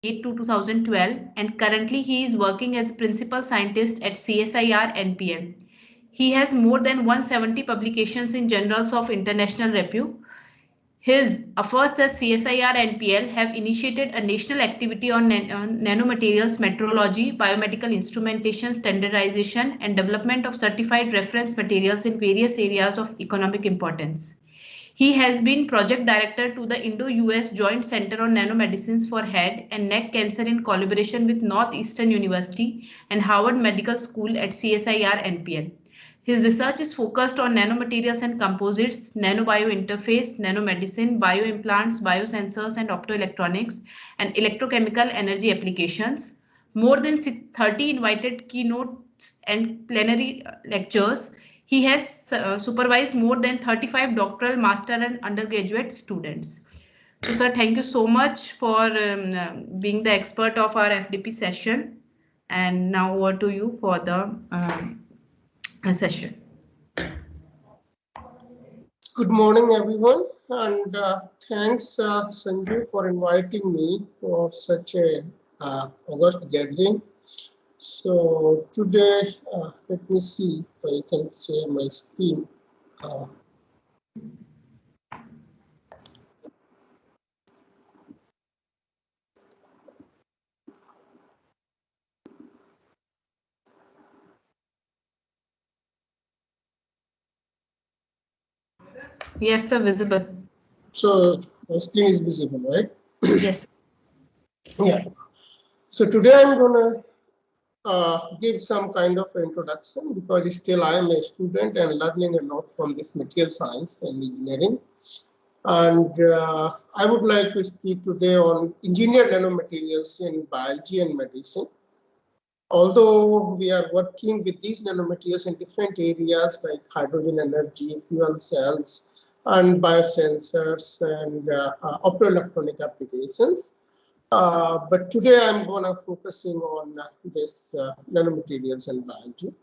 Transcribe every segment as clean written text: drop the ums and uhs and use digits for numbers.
2008 to 2012, and currently he is working as principal scientist at CSIR NPL. He has more than 170 publications in journals of international repute. His efforts as CSIR NPL have initiated a national activity on nanomaterials metrology, biomedical instrumentation, standardization, and development of certified reference materials in various areas of economic importance. He has been project director to the Indo-US Joint Center on Nanomedicines for Head and Neck Cancer in collaboration with Northeastern University and Harvard Medical School at CSIR NPL. His research is focused on nanomaterials and composites, nanobiointerface, nanomedicine, bioimplants, biosensors and optoelectronics, and electrochemical energy applications. More than 30 invited keynotes and plenary lectures. He has supervised more than 35 doctoral, master and undergraduate students. So, sir, thank you so much for being the expert of our FDP session. And now over to you for the session. Good morning, everyone, and thanks, Sanju, for inviting me for such a august gathering. So today, let me see if I can share my screen. Yes, sir, visible. So my screen is visible, right? Yes. Yeah. So today I'm gonna give some kind of introduction because still I am a student and learning a lot from this material science and engineering. And I would like to speak today on engineered nanomaterials in biology and medicine. Although we are working with these nanomaterials in different areas like hydrogen energy, fuel cells, and biosensors and optoelectronic applications. But today I'm going to focusing on this nanomaterials and biology.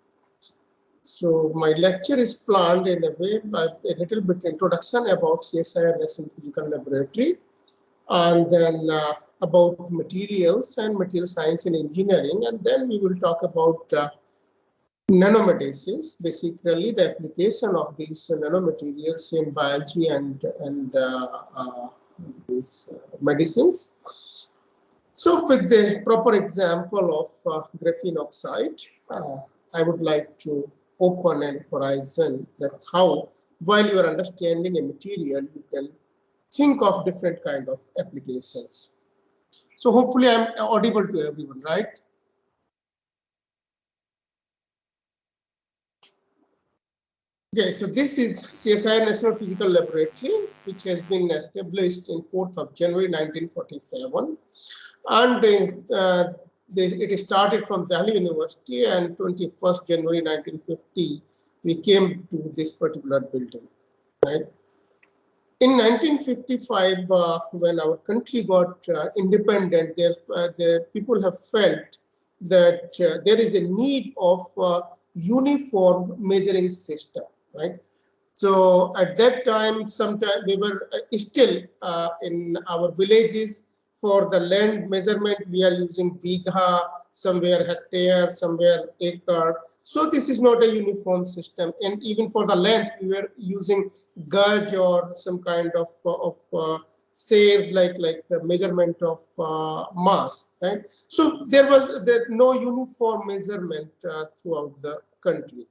So my lecture is planned in a way by a little bit introduction about CSIR National Physical Laboratory, and then about materials and material science and engineering, and then we will talk about nanomedicines, basically the application of these nanomaterials in biology and these medicines. So with the proper example of graphene oxide, I would like to open an horizon that how, while you are understanding a material, you can think of different kind of applications. So hopefully I'm audible to everyone, right? Okay, so this is CSIR National Physical Laboratory, which has been established in 4th of January 1947. And it started from Delhi University, and 21st January 1950, we came to this particular building, right? In 1955, when our country got independent, the people have felt that there is a need of uniform measuring system, right? So at that time, sometime we were still in our villages for the land measurement, we are using bigha, somewhere hectare, somewhere acre. So this is not a uniform system. And even for the length, we were using gauge or some kind of say like the measurement of mass, right? So there was no uniform measurement throughout the country.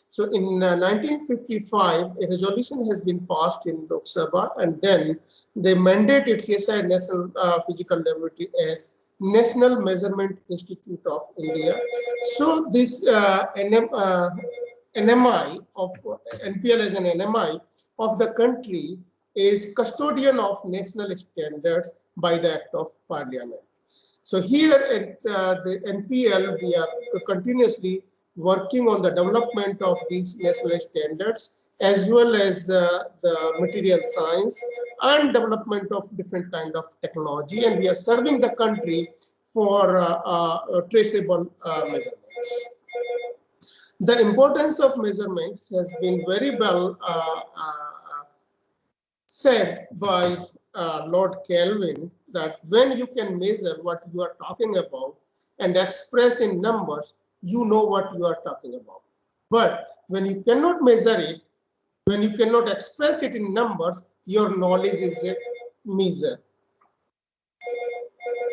So in 1955, a resolution has been passed in Lok Sabha, and then they mandated CSIR National Physical Laboratory as National Measurement Institute of India. So this NMI of NPL as an NMI of the country is custodian of national standards by the Act of Parliament. So here at the NPL, we are continuously working on the development of these national standards, as well as the material science and development of different kind of technology. And we are serving the country for traceable measurements. The importance of measurements has been very well said by Lord Kelvin, that when you can measure what you are talking about and express in numbers, you know what you are talking about. But when you cannot measure it, when you cannot express it in numbers, your knowledge is a measure.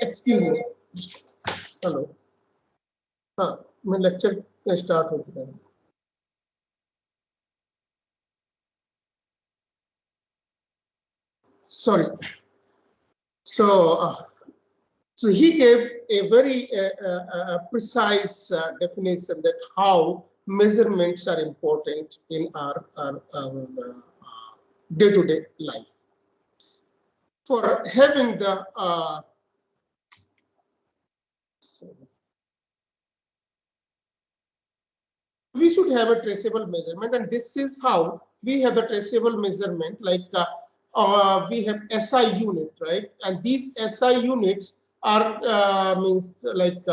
Excuse me. Hello. हाँ, मैं lecture start हो चुका है. Sorry. So, so he gave a very precise definition that how measurements are important in our day-to-day life. For having the we should have a traceable measurement, and this is how we have a traceable measurement. Like we have SI unit, right? And these SI units are means like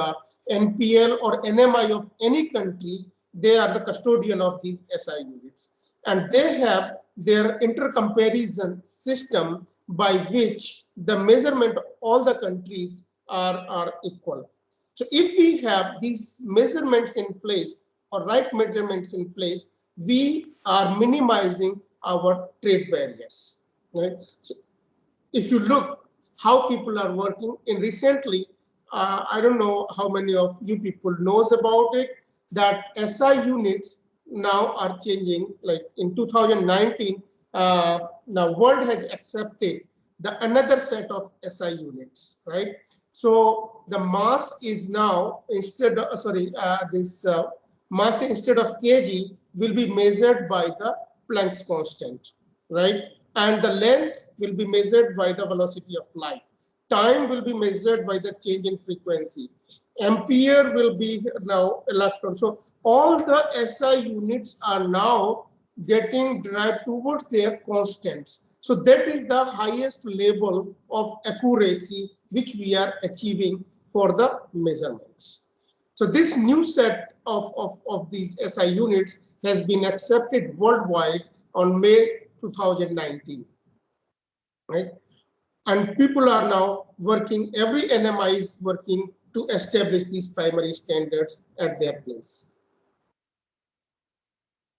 NPL or NMI of any country. They are the custodian of these SI units, and they have their intercomparison system by which the measurement of all the countries are equal. So if we have these measurements in place or right measurements in place, we are minimizing our trade barriers. Right? So if you look how people are working in recently, I don't know how many of you people knows about it, that SI units now are changing. Like in 2019, now world has accepted the another set of SI units, right? So the mass is now instead of mass instead of kg will be measured by the Planck's constant, right? And the length will be measured by the velocity of light. Time will be measured by the change in frequency. Ampere will be now electron. So all the SI units are now getting derived towards their constants. So that is the highest level of accuracy which we are achieving for the measurements. So this new set of these SI units has been accepted worldwide on May 2019, right? And people are now working, every NMI is working to establish these primary standards at their place.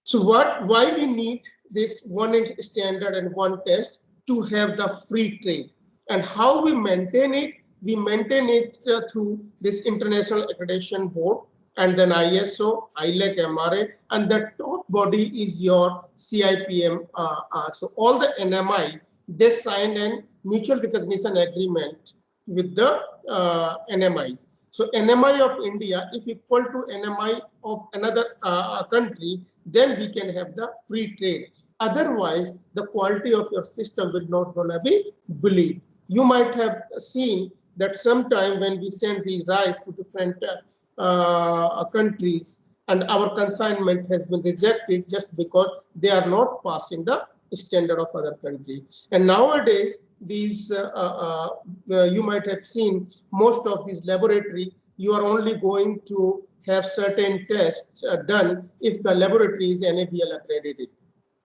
So why we need this one standard and one test? To have the free trade. And how we maintain it? We maintain it through this International Accreditation Board, and then ISO, ILEC, MRA, and the top body is your CIPM. So all the NMI, they signed a mutual recognition agreement with the NMIs. So NMI of India, if equal to NMI of another country, then we can have the free trade. Otherwise, the quality of your system will not gonna be believed. You might have seen that sometime when we send these rice to different countries, and our consignment has been rejected just because they are not passing the standard of other country. And nowadays, these you might have seen most of these laboratory, you are only going to have certain tests done if the laboratory is NABL accredited.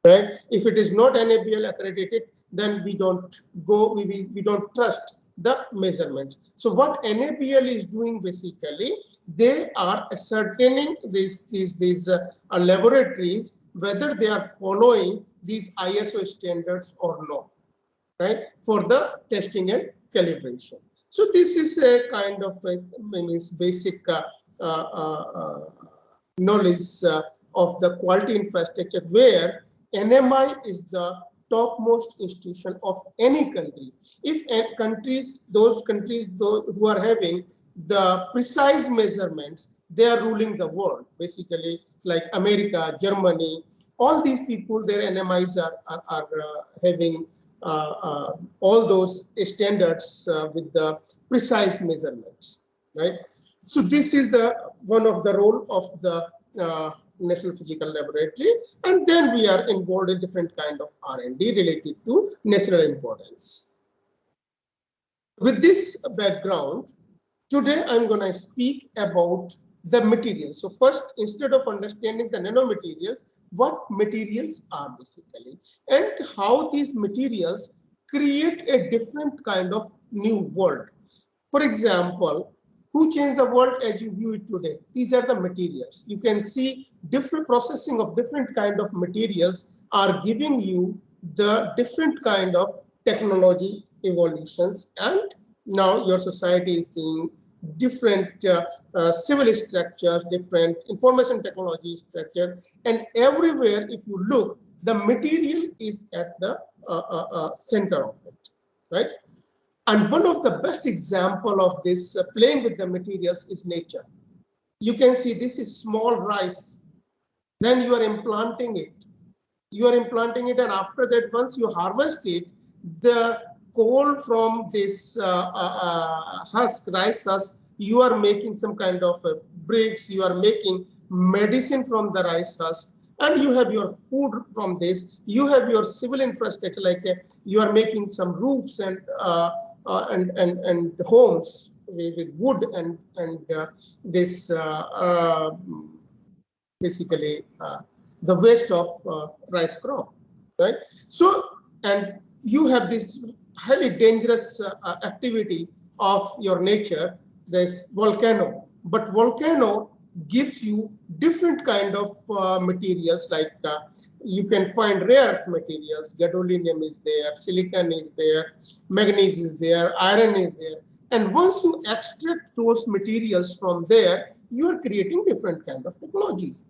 Right? If it is not NABL accredited, then we don't go, we don't trust the measurements. So what NABL is doing basically, they are ascertaining these laboratories whether they are following these ISO standards or not, right? For the testing and calibration. So this is a kind of basic knowledge of the quality infrastructure, where NMI is the topmost institution of any country. If those countries who are having the precise measurements, they are ruling the world, basically, like America, Germany, all these people, their NMIs are having all those standards with the precise measurements, right? So this is the one of the role of the National Physical Laboratory, and then we are involved in different kind of R&D related to national importance. With this background, today I'm going to speak about the materials. So first, instead of understanding the nanomaterials, what materials are basically, and how these materials create a different kind of new world. For example, who changed the world as you view it today? These are the materials. You can see different processing of different kind of materials are giving you the different kind of technology evolutions, and now your society is seeing different civil structures, different information technology structure, and everywhere if you look, the material is at the center of it, right? And one of the best example of this playing with the materials is nature. You can see this is small rice. Then you are implanting it. You are implanting it, and after that, once you harvest it, the coal from this husk, rice husk, you are making some kind of bricks. You are making medicine from the rice husk, and you have your food from this. You have your civil infrastructure, like you are making some roofs and homes with wood and this basically the waste of rice crop, right? So, and you have this highly dangerous activity of your nature, this volcano. But volcano gives you different kind of materials, like you can find rare earth materials. Gadolinium is there, silicon is there, manganese is there, iron is there. And once you extract those materials from there, you are creating different kind of technologies.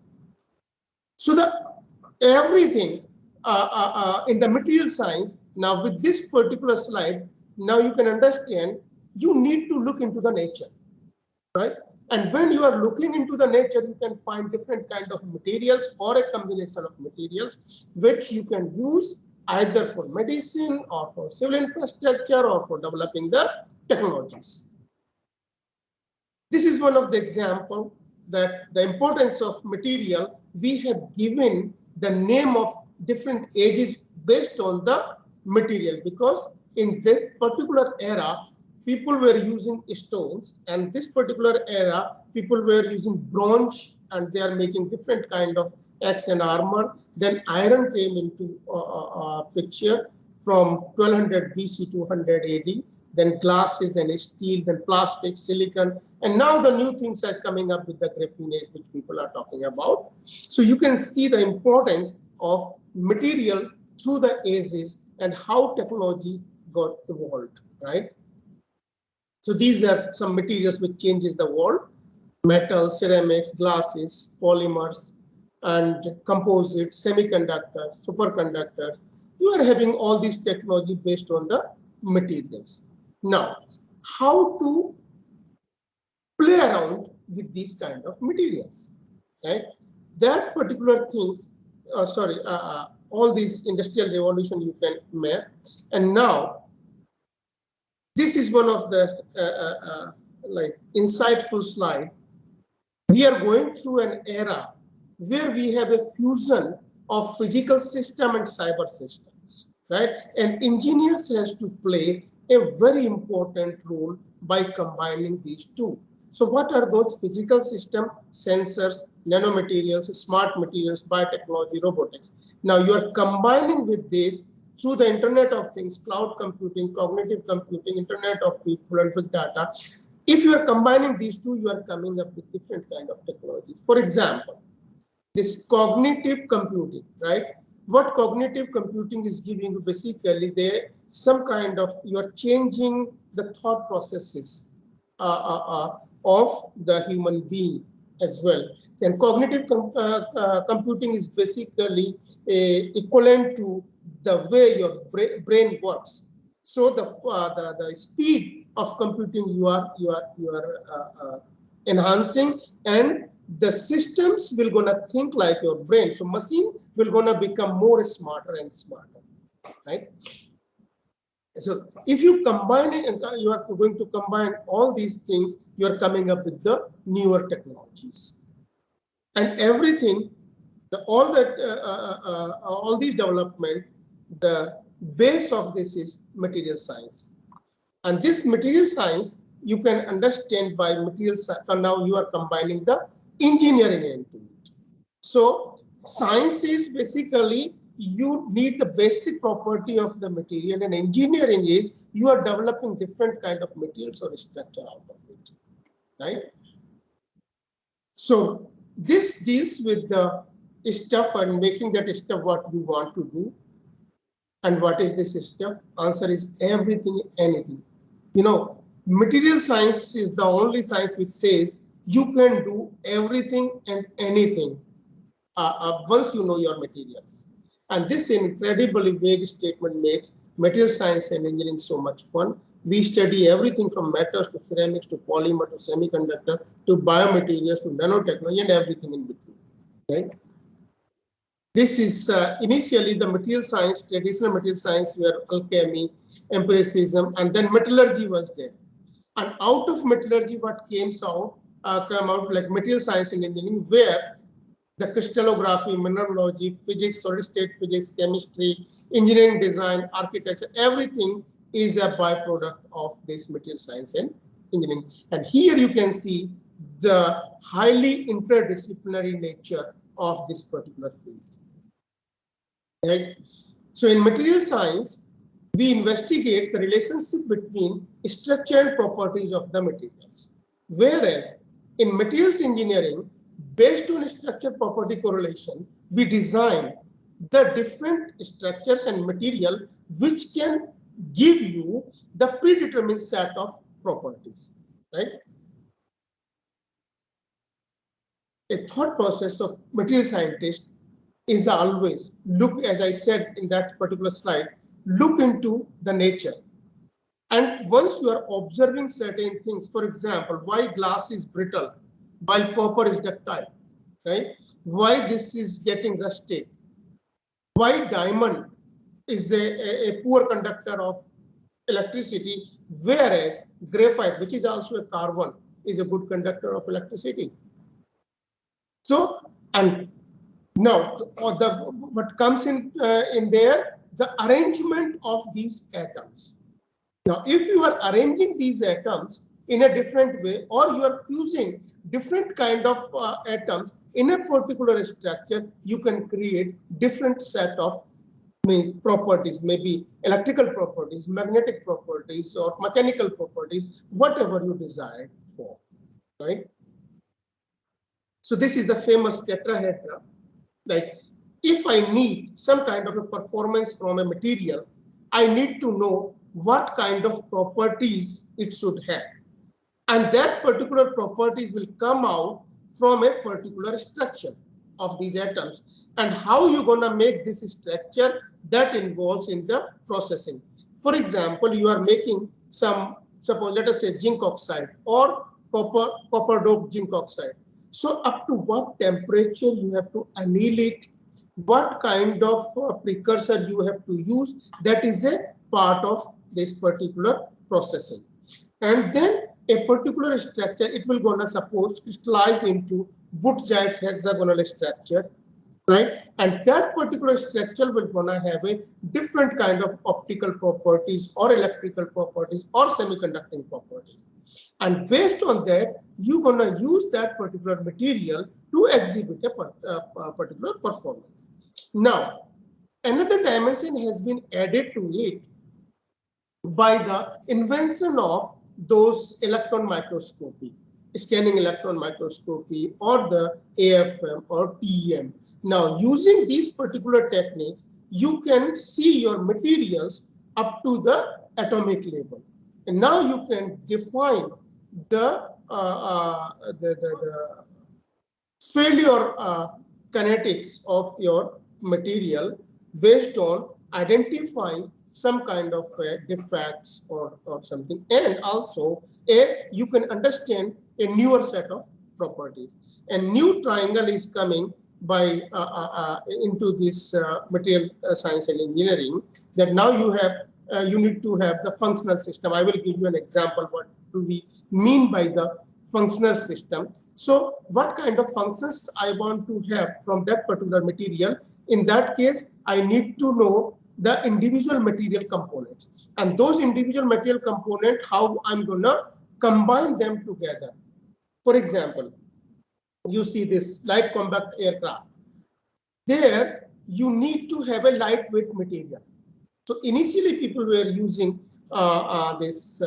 So the everything in the material science, now with this particular slide, now you can understand you need to look into the nature, right? And when you are looking into the nature, you can find different kind of materials or a combination of materials which you can use either for medicine or for civil infrastructure or for developing the technologies. This is one of the example that the importance of material, we have given the name of different ages based on the material, because in this particular era, people were using stones, and this particular era, people were using bronze, and they are making different kind of axe and armor. Then iron came into picture from 1200 BC to 100 AD. Then glasses, then steel, then plastic, silicon, and now the new things are coming up with the graphene age, which people are talking about. So you can see the importance of material through the ages and how technology got evolved, right? So these are some materials which changes the world: metal, ceramics, glasses, polymers, and composites, semiconductors, superconductors. You are having all these technology based on the materials. Now, how to play around with these kind of materials, right? That particular things, all these industrial revolution you can map. And now, this is one of the like insightful slide. We are going through an era where we have a fusion of physical system and cyber systems, right? And engineers has to play a very important role by combining these two. So what are those physical system? Sensors, nanomaterials, smart materials, biotechnology, robotics. Now you are combining with this through the Internet of Things, cloud computing, cognitive computing, Internet of People, and big data. If you are combining these two, you are coming up with different kind of technologies. For example, this cognitive computing, right? What cognitive computing is giving you, basically, some kind of, you are changing the thought processes of the human being as well. And cognitive computing is basically equivalent to the way your brain works. So the speed of computing you are enhancing, and the systems will gonna think like your brain. So machine will gonna become more smarter and smarter, right? So if you combine it, and you are going to combine all these things, you are coming up with the newer technologies. And everything, all these development, the base of this is material science. And this material science, you can understand by material science. Now you are combining the engineering into it. So science is basically you need the basic property of the material, and engineering is you are developing different kind of materials or structure out of it, right? So this deals with the stuff and making that stuff what you want to do. And what is this stuff? Answer is everything, anything. You know, material science is the only science which says you can do everything and anything once you know your materials. And this incredibly vague statement makes material science and engineering so much fun. We study everything from metals to ceramics to polymer to semiconductor to biomaterials to nanotechnology and everything in between, right? This is initially the material science, traditional material science, where alchemy, empiricism, and then metallurgy was there. And out of metallurgy, what came out like material science and engineering, where the crystallography, mineralogy, physics, solid state physics, chemistry, engineering design, architecture, everything is a byproduct of this material science and engineering. And here you can see the highly interdisciplinary nature of this particular field. Right? So in material science, we investigate the relationship between structure and properties of the materials. Whereas in materials engineering, based on structure property correlation, we design the different structures and material which can give you the predetermined set of properties, right? A thought process of material scientist is always look, as I said in that particular slide, look into the nature. And once you are observing certain things, for example, why glass is brittle while copper is ductile, right? Why this is getting rusted? Why diamond is a poor conductor of electricity, whereas graphite, which is also a carbon, is a good conductor of electricity. So, and now, what comes in there, the arrangement of these atoms. Now, if you are arranging these atoms in a different way, or you are fusing different kind of atoms in a particular structure, you can create different set of properties, maybe electrical properties, magnetic properties, or mechanical properties, whatever you desire for, right? So this is the famous tetrahedra. Like, if I need some kind of a performance from a material, I need to know what kind of properties it should have. And that particular properties will come out from a particular structure of these atoms. And how you're gonna make this structure, that involves in the processing. For example, you are making some, suppose let us say zinc oxide or copper doped zinc oxide. So up to what temperature you have to annihilate, what kind of precursor you have to use, that is a part of this particular processing. And then a particular structure, it will gonna suppose crystallize into wood giant hexagonal structure, right? And that particular structure will gonna have a different kind of optical properties or electrical properties or semiconducting properties. And based on that, you're gonna use that particular material to exhibit a particular performance. Now, another dimension has been added to it by the invention of those electron microscopy, scanning electron microscopy, or the AFM or TEM. Now, using these particular techniques, you can see your materials up to the atomic level. And now you can define the failure kinetics of your material based on identifying some kind of defects or something. And also, you can understand a newer set of properties. A new triangle is coming by into this material science and engineering, that now you have you need to have the functional system. I will give you an example. What do we mean by the functional system? So what kind of functions I want to have from that particular material? In that case, I need to know the individual material components. And those individual material components, how I'm gonna combine them together. For example, you see this light combat aircraft. There, you need to have a lightweight material. So initially people were using this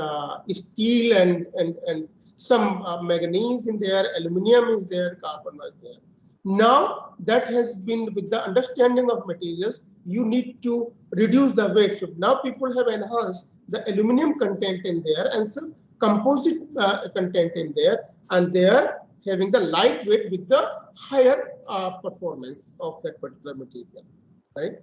steel and some manganese in there, aluminum is there, carbon was there. Now that has been, with the understanding of materials, you need to reduce the weight. So now people have enhanced the aluminum content in there and some composite content in there, and they are having the lightweight with the higher performance of that particular material, right?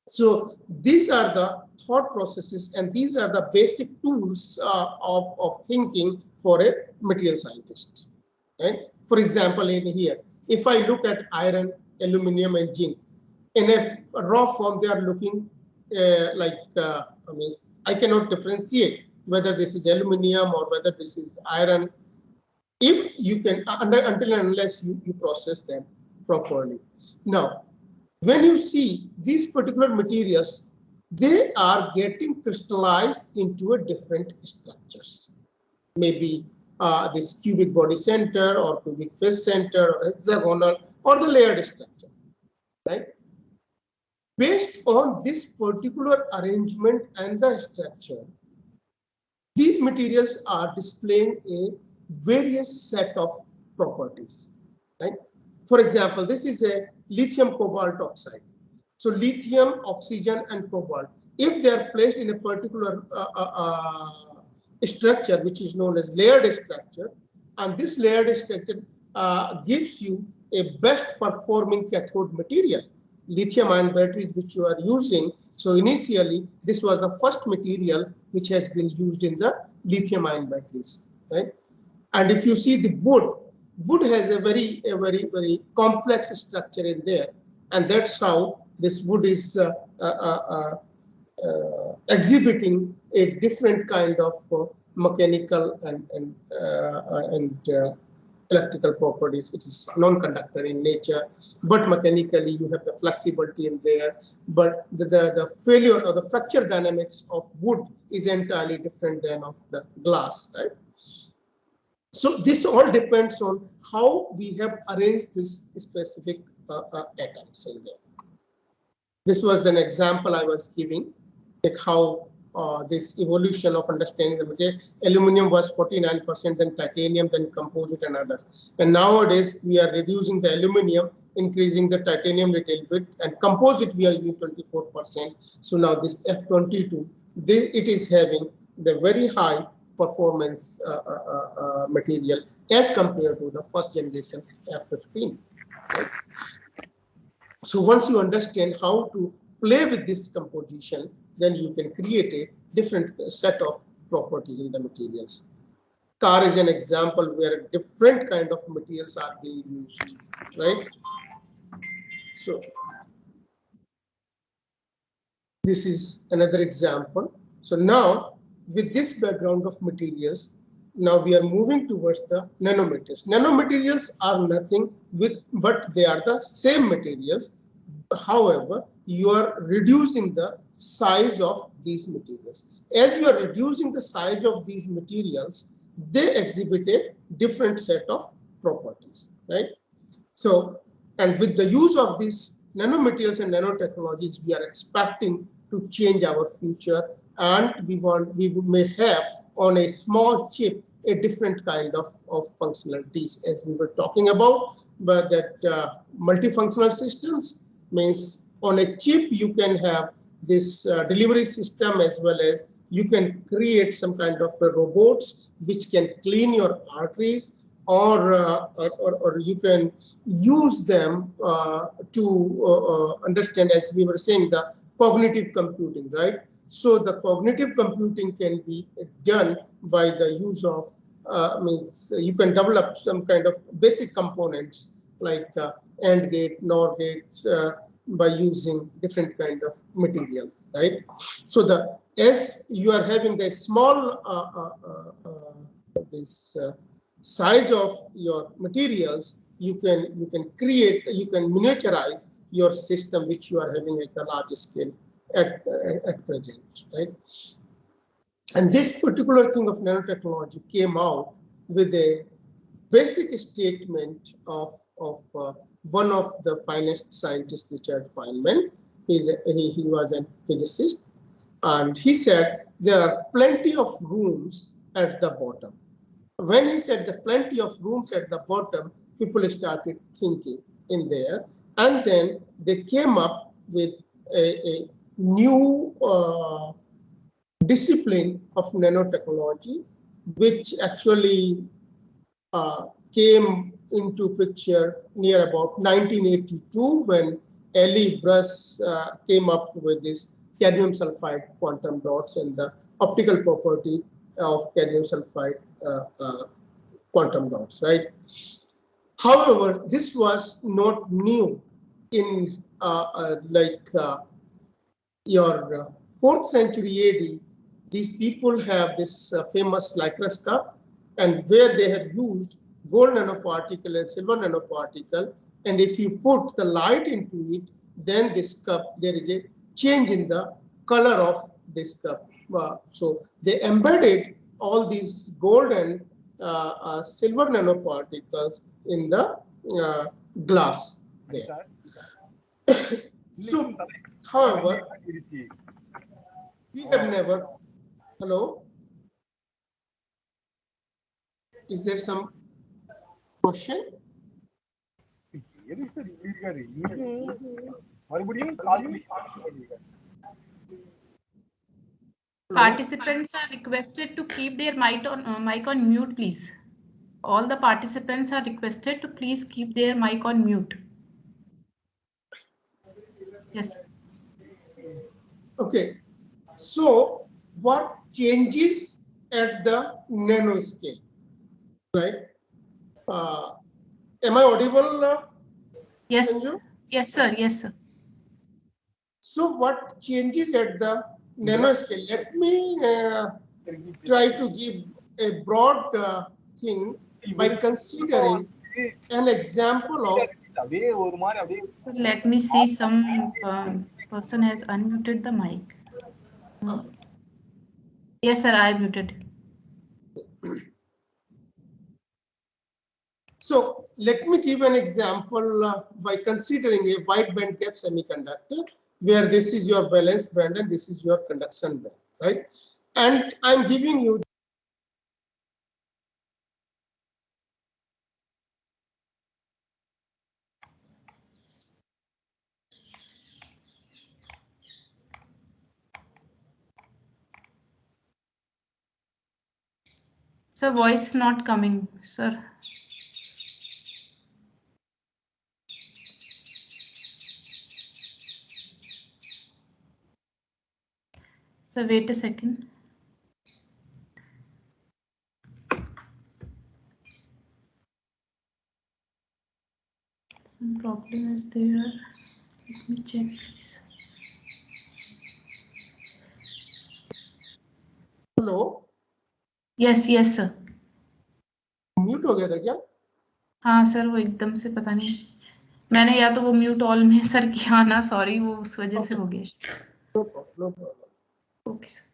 So these are the thought processes, and these are the basic tools of thinking for a material scientist, right? For example, in here, if I look at iron, aluminum, and zinc, in a raw form, they are looking I mean, I cannot differentiate whether this is aluminum or whether this is iron, if you can, until and unless you process them properly. Now, when you see these particular materials, they are getting crystallized into a different structures. Maybe this cubic body center or cubic face center or hexagonal or the layered structure, right? Based on this particular arrangement and the structure, these materials are displaying a various set of properties, right? For example, this is a lithium cobalt oxide. So lithium, oxygen, and cobalt, if they are placed in a particular structure, which is known as layered structure, and this layered structure gives you a best performing cathode material. Lithium ion batteries which you are using, so initially this was the first material which has been used in the lithium ion batteries, right? And if you see the wood has a very complex structure in there, and that's how this wood is exhibiting a different kind of mechanical and electrical properties. It is non-conductor in nature, but mechanically you have the flexibility in there. But the failure or the fracture dynamics of wood is entirely different than of the glass, right? So this all depends on how we have arranged this specific atoms in there. This was an example I was giving, like how this evolution of understanding the material. Aluminum was 49%, then titanium, then composite, and others. And nowadays we are reducing the aluminum, increasing the titanium a little bit, and composite we are using 24%. So now this F22, it is having the very high performance material as compared to the first generation F15. Right? So once you understand how to play with this composition, then you can create a different set of properties in the materials. Car is an example where different kind of materials are being used, right? So this is another example. So now with this background of materials, now we are moving towards the nanomaterials. Nanomaterials are nothing but they are the same materials. However, you are reducing the size of these materials. As you are reducing the size of these materials, they exhibit a different set of properties, right? So, and with the use of these nanomaterials and nanotechnologies, we are expecting to change our future, and we may have on a small chip a different kind of functionalities, as we were talking about, but that multifunctional systems means on a chip you can have this delivery system, as well as you can create some kind of robots which can clean your arteries, or you can use them to understand, as we were saying, the cognitive computing, right? So the cognitive computing can be done by the use of means you can develop some kind of basic components like AND gate, NOR gate, by using different kind of materials, right? So as you are having the small size of your materials, you can miniaturize your system, which you are having at the large scale at present, right? And this particular thing of nanotechnology came out with a basic statement of one of the finest scientists, Richard Feynman. He was a physicist, and he said there are plenty of rooms at the bottom. When he said the plenty of rooms at the bottom, people started thinking in there, and then they came up with a new discipline of nanotechnology, which actually came into picture near about 1982 when Elie Bruss came up with this cadmium sulfide quantum dots and the optical property of cadmium sulfide quantum dots, right? However, this was not new in your 4th century AD. These people have this famous Lycra cup, and where they have used gold nanoparticle and silver nanoparticle, and if you put the light into it, then this cup, there is a change in the color of this cup. So they embedded all these gold and silver nanoparticles in the glass there. So, however, we have never. Hello? Is there some question? Participants are requested to keep their mic on mute, please. All the participants are requested to please keep their mic on mute. Yes. Okay. So, what changes at the nanoscale, right? Am I audible? Yes. Sanju? Yes, sir. Yes, sir. So, what changes at the nanoscale? Let me try to give a broad thing by considering an example of. So let me see, some person has unmuted the mic. Yes, sir, I muted. So let me give an example by considering a wide band gap semiconductor, where this is your valence band and this is your conduction band, right? And I'm giving you So voice not coming, sir. So wait a second. Some problem is there. Let me check, please. hello. Yes, yes, sir. Mute हो गया था क्या? हाँ sir, वो एकदम से पता नहीं, मैंने या तो वो म्यूट ऑल में सर किया ना, सॉरी, वो उस वजह से हो गया. No problem, no problem. Okay sir.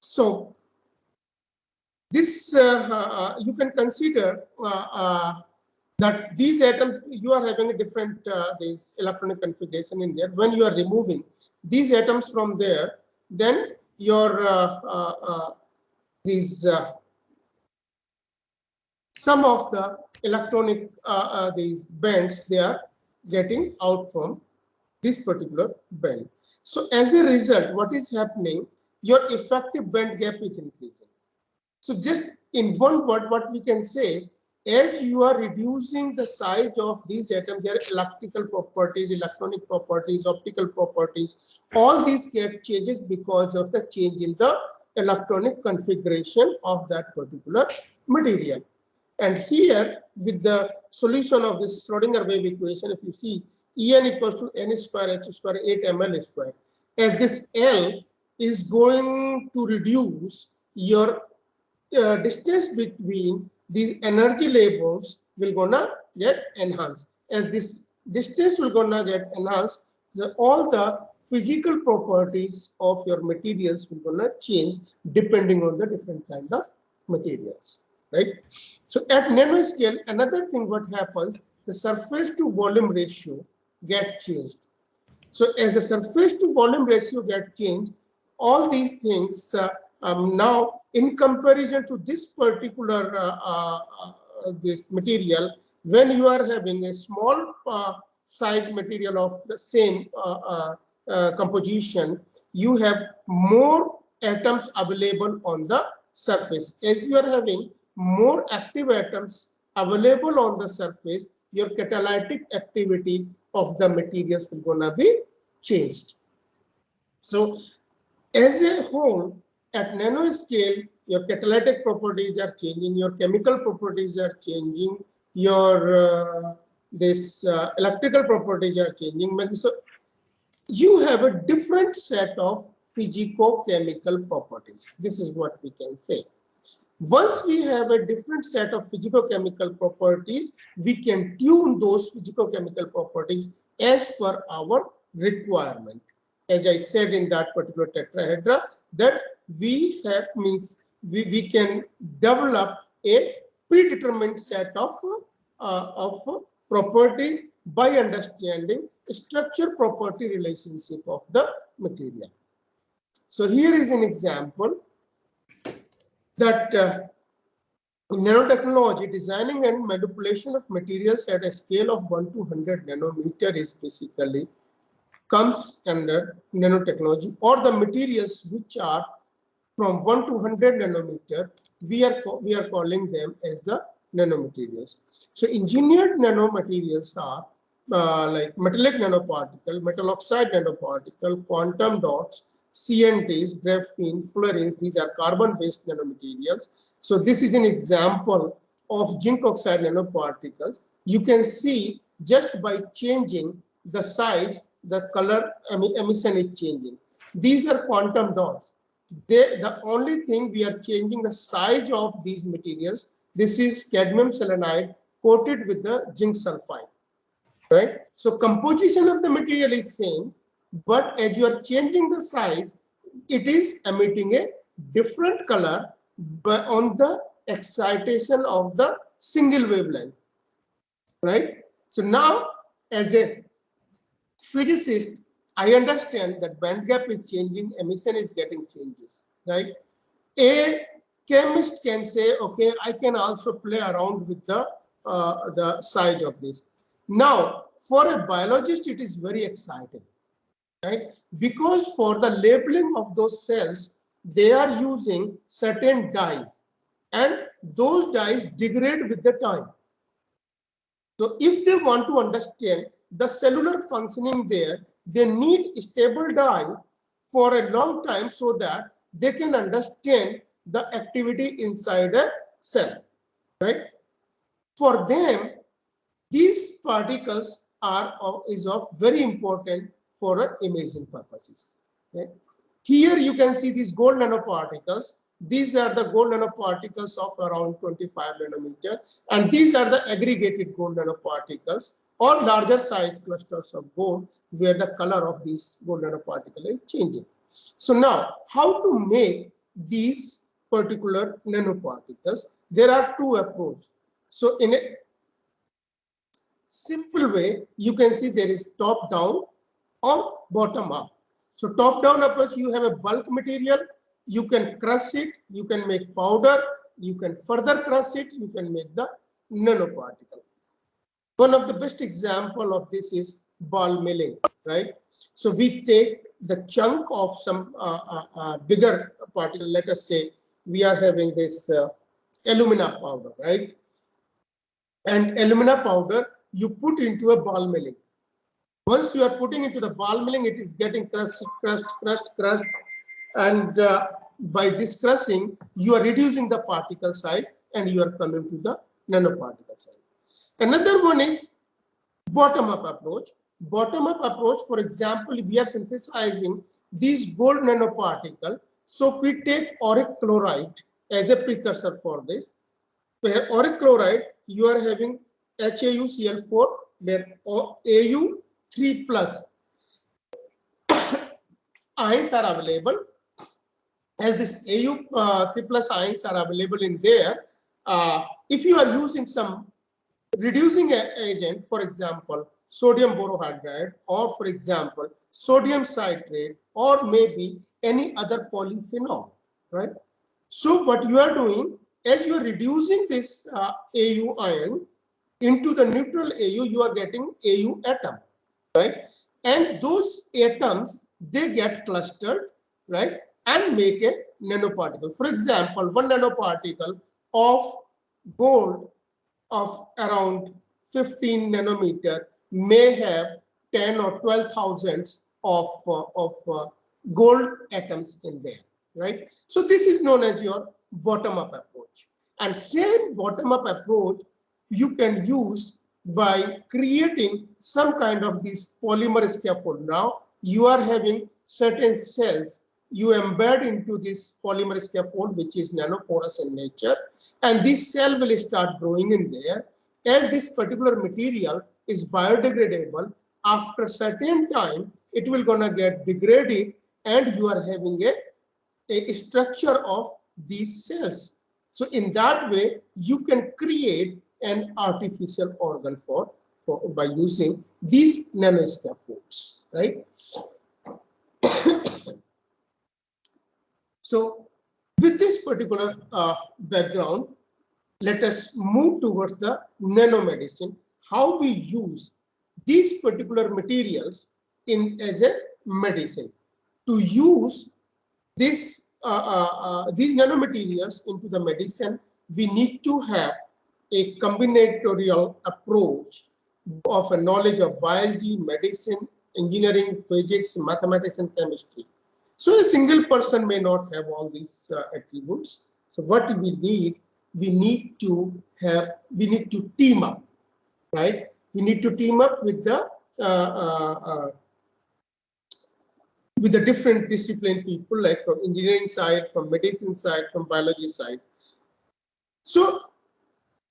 So this you can consider that these atoms, you are having a different this electronic configuration in there. When you are removing these atoms from there, then your these some of the electronic these bands, they are getting out from this particular band. So as a result, what is happening? Your effective band gap is increasing. So just in one word, what we can say, as you are reducing the size of these atoms, their electrical properties, electronic properties, optical properties, all these get changes because of the change in the electronic configuration of that particular material. And here, with the solution of this Schrodinger wave equation, if you see En equals to n square h square 8 ml square, as this L is going to reduce, your distance between these energy labels will gonna get enhanced. As this distance will gonna get enhanced, all the physical properties of your materials will gonna change depending on the different kind of materials. right? So at nanoscale, another thing what happens, the surface to volume ratio gets changed. So as the surface to volume ratio gets changed, all these things now in comparison to this particular this material, when you are having a small size material of the same composition, you have more atoms available on the surface. As you are having more active atoms available on the surface, your catalytic activity of the materials will gonna be changed. So as a whole, at nanoscale, your catalytic properties are changing, your chemical properties are changing, your electrical properties are changing. So you have a different set of physico-chemical properties. This is what we can say. Once we have a different set of physico-chemical properties, we can tune those physico-chemical properties as per our requirement. As I said in that particular tetrahedra, that we have means we can develop a predetermined set of properties by understanding structure property relationship of the material. So here is an example that nanotechnology, designing and manipulation of materials at a scale of 1 to 100 nanometer is basically comes under nanotechnology, or the materials which are from 1 to 100 nanometer, we are calling them as the nanomaterials. So engineered nanomaterials are like metallic nanoparticle, metal oxide nanoparticle, quantum dots, CNTs, graphene, fluorines. These are carbon-based nanomaterials. So this is an example of zinc oxide nanoparticles. You can see just by changing the size, the color emission is changing. These are quantum dots. The only thing we are changing the size of these materials. This is cadmium selenide coated with the zinc sulfide, right? So composition of the material is same, but as you are changing the size, it is emitting a different color but on the excitation of the single wavelength, right? So now, as a physicist, I understand that band gap is changing, emission is getting changes, right? A chemist can say, okay, I can also play around with the size of this. Now, for a biologist, it is very exciting, right? Because for the labeling of those cells, they are using certain dyes, and those dyes degrade with the time. So if they want to understand the cellular functioning there, they need stable dye for a long time so that they can understand the activity inside a cell, right? For them, these particles is of very important for imaging purposes, right? Here you can see these gold nanoparticles. These are the gold nanoparticles of around 25 nanometer, and these are the aggregated gold nanoparticles or larger size clusters of gold where the color of these gold nanoparticle is changing. So now, how to make these particular nanoparticles? There are two approaches. So in a simple way, you can see there is top down or bottom up. So top down approach, you have a bulk material, you can crush it, you can make powder, you can further crush it, you can make the nanoparticle. One of the best example of this is ball milling, right? So we take the chunk of some bigger particle. Let us say we are having this alumina powder, right? And alumina powder you put into a ball milling. Once you are putting into the ball milling, it is getting crushed, and by this crushing, you are reducing the particle size and you are coming to the nanoparticle size. Another one is bottom-up approach. Bottom-up approach, for example, we are synthesizing these gold nanoparticle. So if we take auric chloride as a precursor for this, where auric chloride, you are having HAuCl4, where Au3 plus ions are available. As this Au3 plus ions are available in there, if you are using some reducing agent, for example, sodium borohydride, or for example, sodium citrate, or maybe any other polyphenol, right? So what you are doing, as you are reducing this AU ion into the neutral AU, you are getting AU atom, right? And those atoms, they get clustered, right? And make a nanoparticle. For example, one nanoparticle of gold of around 15 nanometer may have 10 or 12 thousands of gold atoms in there, right? So this is known as your bottom-up approach. And same bottom-up approach you can use by creating some kind of this polymer scaffold. Now you are having certain cells you embed into this polymer scaffold, which is nanoporous in nature, and this cell will start growing in there. As this particular material is biodegradable, after certain time, it will gonna get degraded, and you are having a structure of these cells. So in that way, you can create an artificial organ for by using these nanoscaffolds, right? So with this particular background, let us move towards the nanomedicine, how we use these particular materials in as a medicine. To use these nanomaterials into the medicine, we need to have a combinatorial approach of a knowledge of biology, medicine, engineering, physics, mathematics, and chemistry. So a single person may not have all these attributes. So what we need to team up, right? We need to team up with the different discipline people, like from engineering side, from medicine side, from biology side. So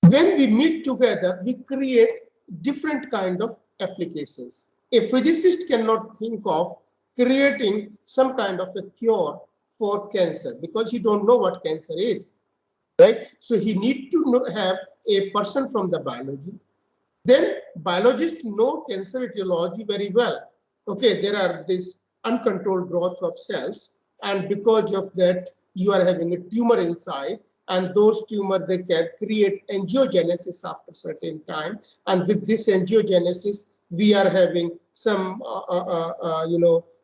when we meet together, we create different kind of applications. A physicist cannot think of creating some kind of a cure for cancer because he don't know what cancer is, right? So he need to have a person from the biology. Then biologists know cancer etiology very well. Okay, there are this uncontrolled growth of cells, and because of that, you are having a tumor inside, and those tumor, they can create angiogenesis after certain time, and with this angiogenesis, we are having some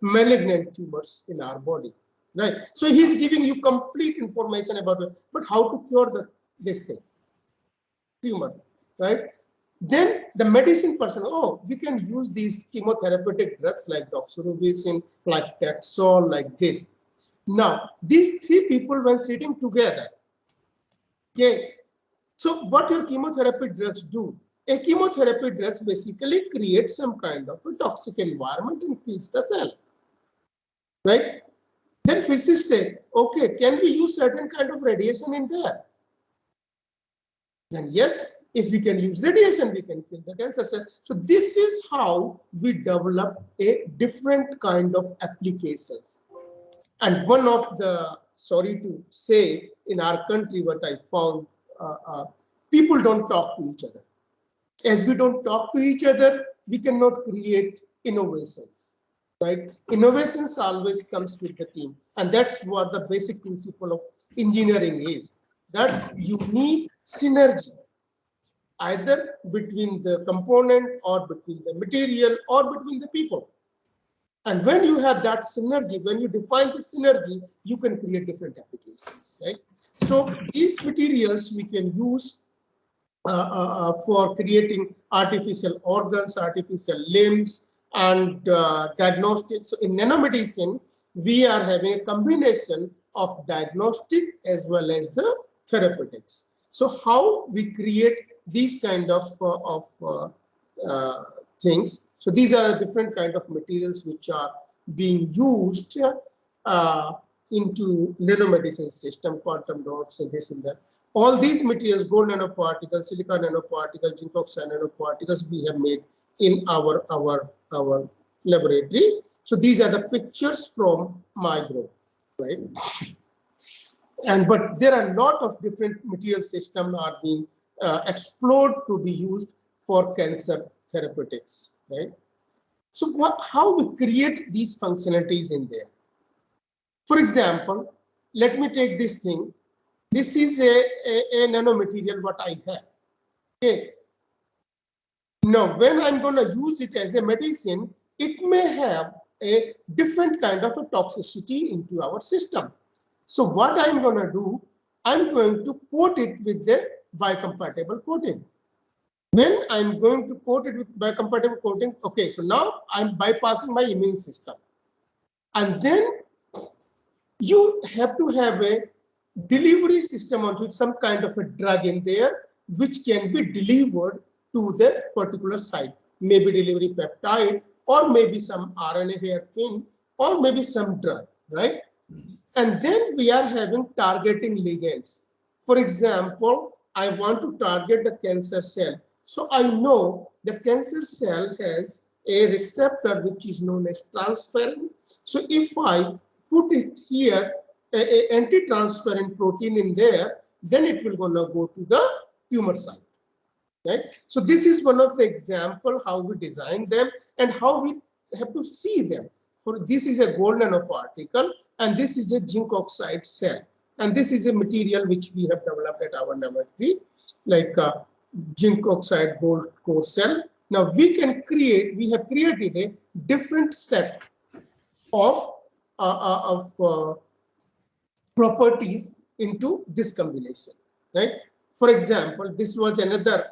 malignant tumors in our body, right? So he's giving you complete information about it, but how to cure this thing, tumor, right? Then the medicine person, oh, we can use these chemotherapeutic drugs like doxorubicin, like Taxol, like this. Now, these three people, when sitting together, okay, so what your chemotherapy drugs do? A chemotherapy drugs basically create some kind of a toxic environment and kills the cell, right? Then physicists say, okay, can we use certain kind of radiation in there? Then yes, if we can use radiation, we can kill the cancer cell. So this is how we develop a different kind of applications. And one of the, sorry to say, in our country, what I found, people don't talk to each other. As we don't talk to each other, we cannot create innovations, right? Innovations always comes with the team. And that's what the basic principle of engineering is, that you need synergy, either between the component or between the material or between the people. And when you have that synergy, when you define the synergy, you can create different applications, right? So these materials we can use for creating artificial organs, artificial limbs, and diagnostics. So in nanomedicine, we are having a combination of diagnostic as well as the therapeutics. So how we create these kind of things. So these are different kind of materials which are being used into nanomedicine system, quantum dots, and this and that. All these materials, gold nanoparticles, silica nanoparticles, zinc oxide nanoparticles, we have made in our laboratory. So these are the pictures from my group, right? But there are a lot of different material systems are being explored to be used for cancer therapeutics, right? So how we create these functionalities in there? For example, let me take this thing. This is a nanomaterial what I have. Okay. Now, when I'm going to use it as a medicine, it may have a different kind of a toxicity into our system. So what I'm going to do, I'm going to coat it with the biocompatible coating. When I'm going to coat it with biocompatible coating, okay, so now I'm bypassing my immune system. And then you have to have a delivery system onto it, some kind of a drug in there, which can be delivered to the particular site. Maybe delivery peptide, or maybe some RNA hairpin, or maybe some drug, right? And then we are having targeting ligands. For example, I want to target the cancer cell. So I know the cancer cell has a receptor which is known as transferrin. So if I put it here, a anti-transferrin protein in there, then it will gonna go to the tumor site. Right? So this is one of the example how we design them and how we have to see them. For this is a gold nanoparticle and this is a zinc oxide cell. And this is a material which we have developed at our laboratory, like zinc oxide gold core cell. Now we have created a different set of properties into this combination, right? For example, this was another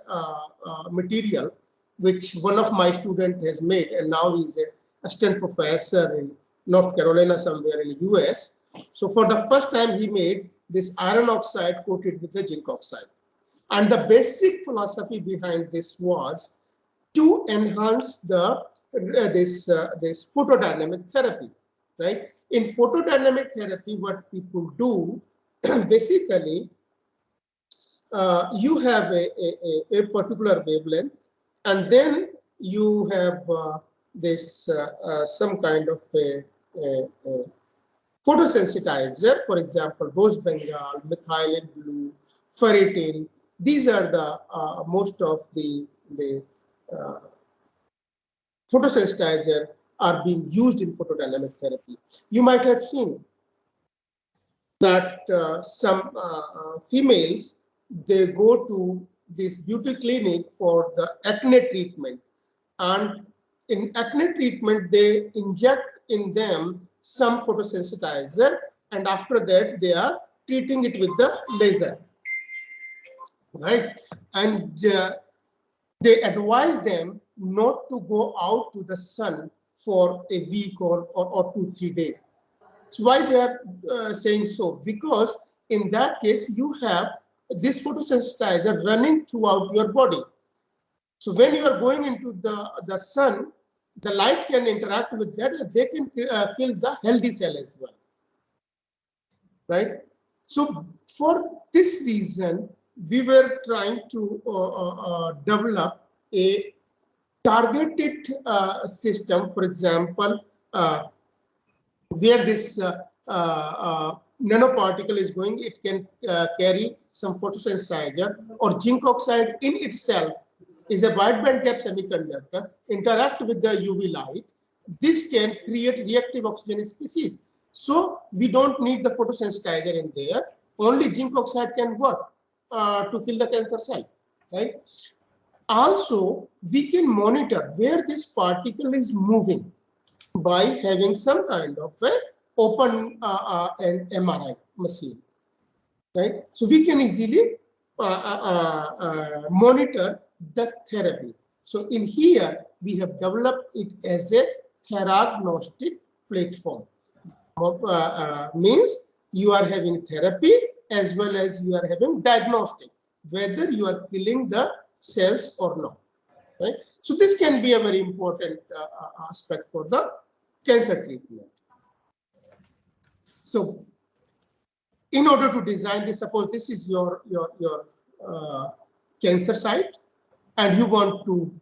material which one of my students has made, and now he's a assistant professor in North Carolina somewhere in the US. So for the first time, he made this iron oxide coated with the zinc oxide. And the basic philosophy behind this was to enhance the this photodynamic therapy, right? In photodynamic therapy, what people do basically, you have a particular wavelength, and then you have this some kind of a photosensitizer, for example, rose bengal, methylene blue, ferritin. These are the most of the uh, photosensitizer are being used in photodynamic therapy. You might have seen that some females, they go to this beauty clinic for the acne treatment, and in acne treatment they inject in them some photosensitizer, and after that they are treating it with the laser, right? And they advise them not to go out to the sun for a week or 2-3 days. So why they are saying so? Because in that case, you have this photosensitizer running throughout your body. So when you are going into the sun, the light can interact with that and they can kill the healthy cell as well, right? So for this reason, we were trying to develop a targeted system, for example, where this nanoparticle is going, it can carry some photosensitizer, or zinc oxide in itself is a wideband gap semiconductor, interact with the UV light. This can create reactive oxygen species. So we don't need the photosensitizer in there. Only zinc oxide can work to kill the cancer cell, right? Also, we can monitor where this particle is moving by having some kind of a open an MRI machine, right? So we can easily monitor the therapy. So in here, we have developed it as a theragnostic platform. Means you are having therapy as well as you are having diagnostic, whether you are killing the cells or not, right? So this can be a very important aspect for the cancer treatment. So in order to design this, suppose this is your cancer site, and you want to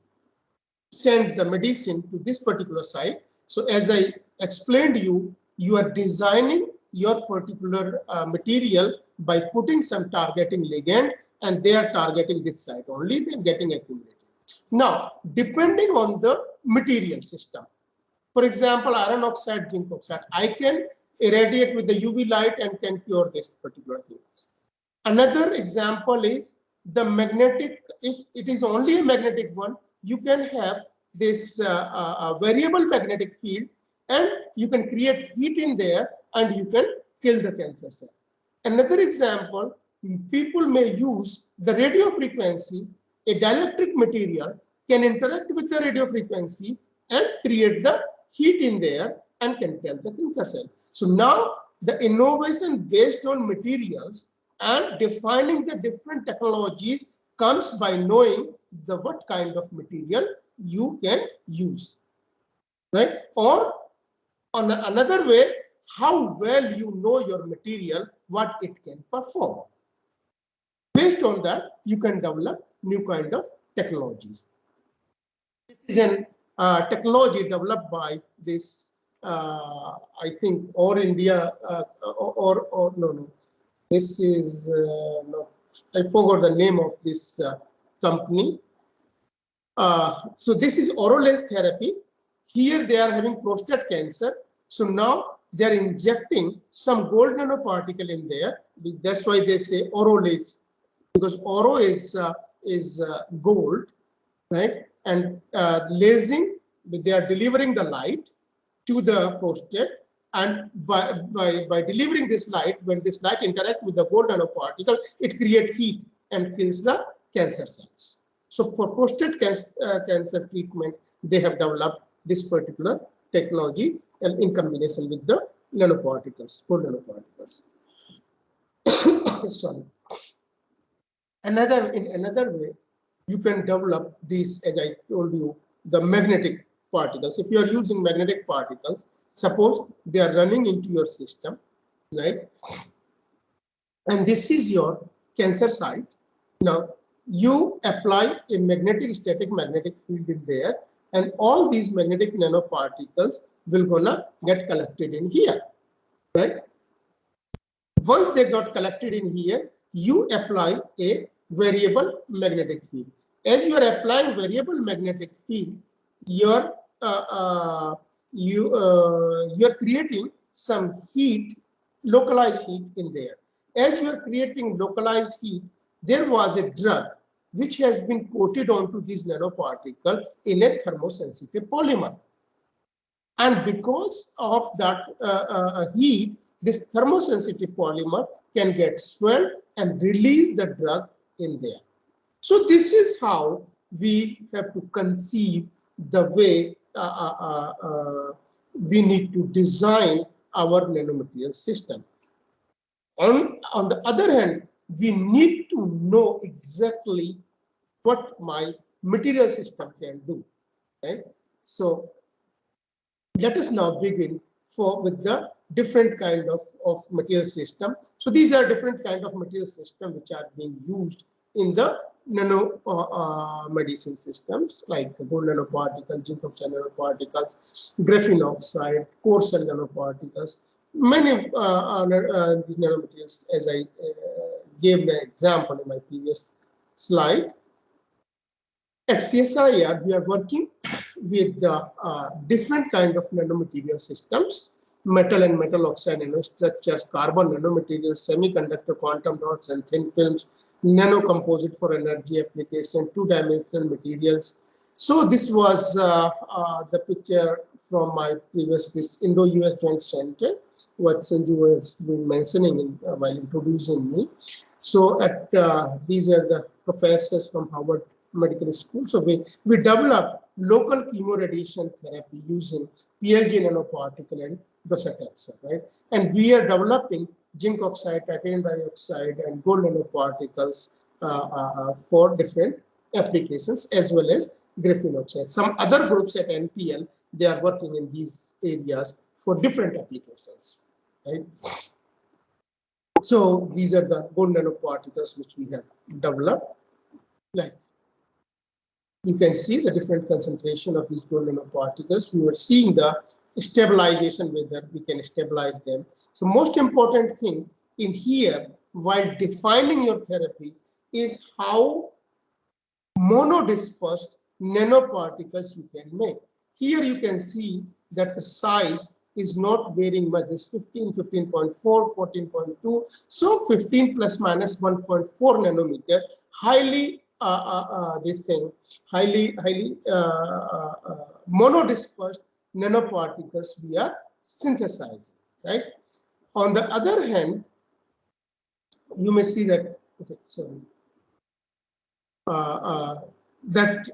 send the medicine to this particular site. So as I explained you, you are designing your particular material by putting some targeting ligand, and they are targeting this site only, they're getting accumulated. Now, depending on the material system, for example, iron oxide, zinc oxide, I can irradiate with the UV light and can cure this particular thing. Another example is the magnetic. If it is only a magnetic one, you can have this variable magnetic field, and you can create heat in there, and you can kill the cancer cell. Another example, people may use the radio frequency. A dielectric material can interact with the radio frequency and create the heat in there and can kill the cancer cell. So now the innovation based on materials and defining the different technologies comes by knowing the what kind of material you can use, right? Or on another way, how well you know your material, what it can perform. Based on that, you can develop new kind of technologies. This is an technology developed by this, I think, or India, or no. This is, no, I forgot the name of this company. So this is oralase therapy. Here they are having prostate cancer. So now they are injecting some gold nanoparticle in there. That's why they say oralase, because oro is gold, right? And lasing, they are delivering the light to the prostate, and by delivering this light, when this light interacts with the gold nanoparticle, it creates heat and kills the cancer cells. So for prostate cancer treatment, they have developed this particular technology, and in combination with the nanoparticles, gold nanoparticles. Sorry. In another way, you can develop these, as I told you, the magnetic particles. If you are using magnetic particles, suppose they are running into your system, right? And this is your cancer site. Now, you apply a static magnetic field in there, and all these magnetic nanoparticles will gonna get collected in here, right? Once they got collected in here, you apply a variable magnetic field. As you are applying variable magnetic field, you're creating some heat, localized heat in there. As you are creating localized heat, there was a drug which has been coated onto this nanoparticle in a thermosensitive polymer. And because of that heat, this thermosensitive polymer can get swelled and release the drug in there. So this is how we have to conceive the way we need to design our nanomaterial system. On the other hand, we need to know exactly what my material system can do. Okay? So let us now begin with the different kind of material system. So these are different kind of material system which are being used in the nano medicine systems, like gold nanoparticles, zinc oxide nanoparticles, graphene oxide, coarse cell nanoparticles. Many these nanomaterials, as I gave an example in my previous slide. At CSIR, we are working with the different kind of nanomaterial systems, metal and metal oxide nanostructures, carbon nanomaterials, semiconductor quantum dots and thin films, nanocomposite for energy application, two-dimensional materials. So this was the picture from my previous, this Indo-US Joint Center, what Sanju has been mentioning while introducing me. So at these are the professors from Harvard Medical School. So we developed local chemoradiation therapy using PLG nanoparticle and docetaxel, right? And we are developing zinc oxide, titanium dioxide, and gold nanoparticles for different applications, as well as graphene oxide. Some other groups at NPL, they are working in these areas for different applications, right? So these are the gold nanoparticles which we have developed. Like you can see the different concentration of these gold nanoparticles. We were seeing the stabilization, whether we can stabilize them. So most important thing in here, while defining your therapy, is how monodispersed nanoparticles you can make. Here you can see that the size is not varying much. This 15, 15.4, 14.2. So 15 plus minus 1.4 nanometer, highly highly monodispersed nanoparticles we are synthesizing, right? On the other hand, you may see that, okay, sorry, that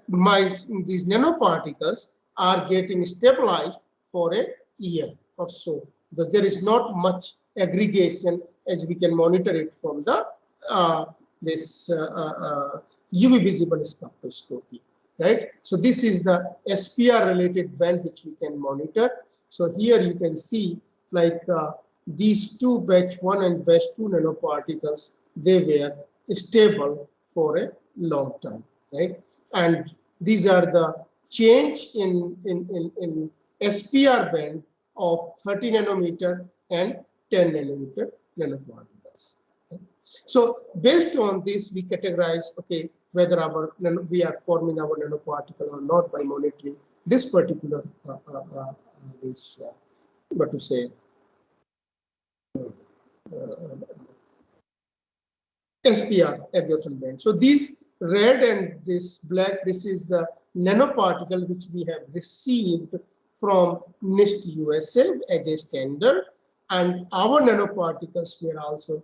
these nanoparticles are getting stabilized for a year or so, because there is not much aggregation as we can monitor it from the this UV visible spectroscopy, right? So this is the SPR related band which we can monitor. So here you can see like these two batch 1 and batch 2 nanoparticles, they were stable for a long time, right? And these are the change in SPR band of 30 nanometer and 10 nanometer nanoparticles. So based on this, we categorize, okay, whether we are forming our nanoparticle or not by monitoring this particular what to say, SPR absorption band. So these red and this black, this is the nanoparticle which we have received from NIST USA as a standard, and our nanoparticles were also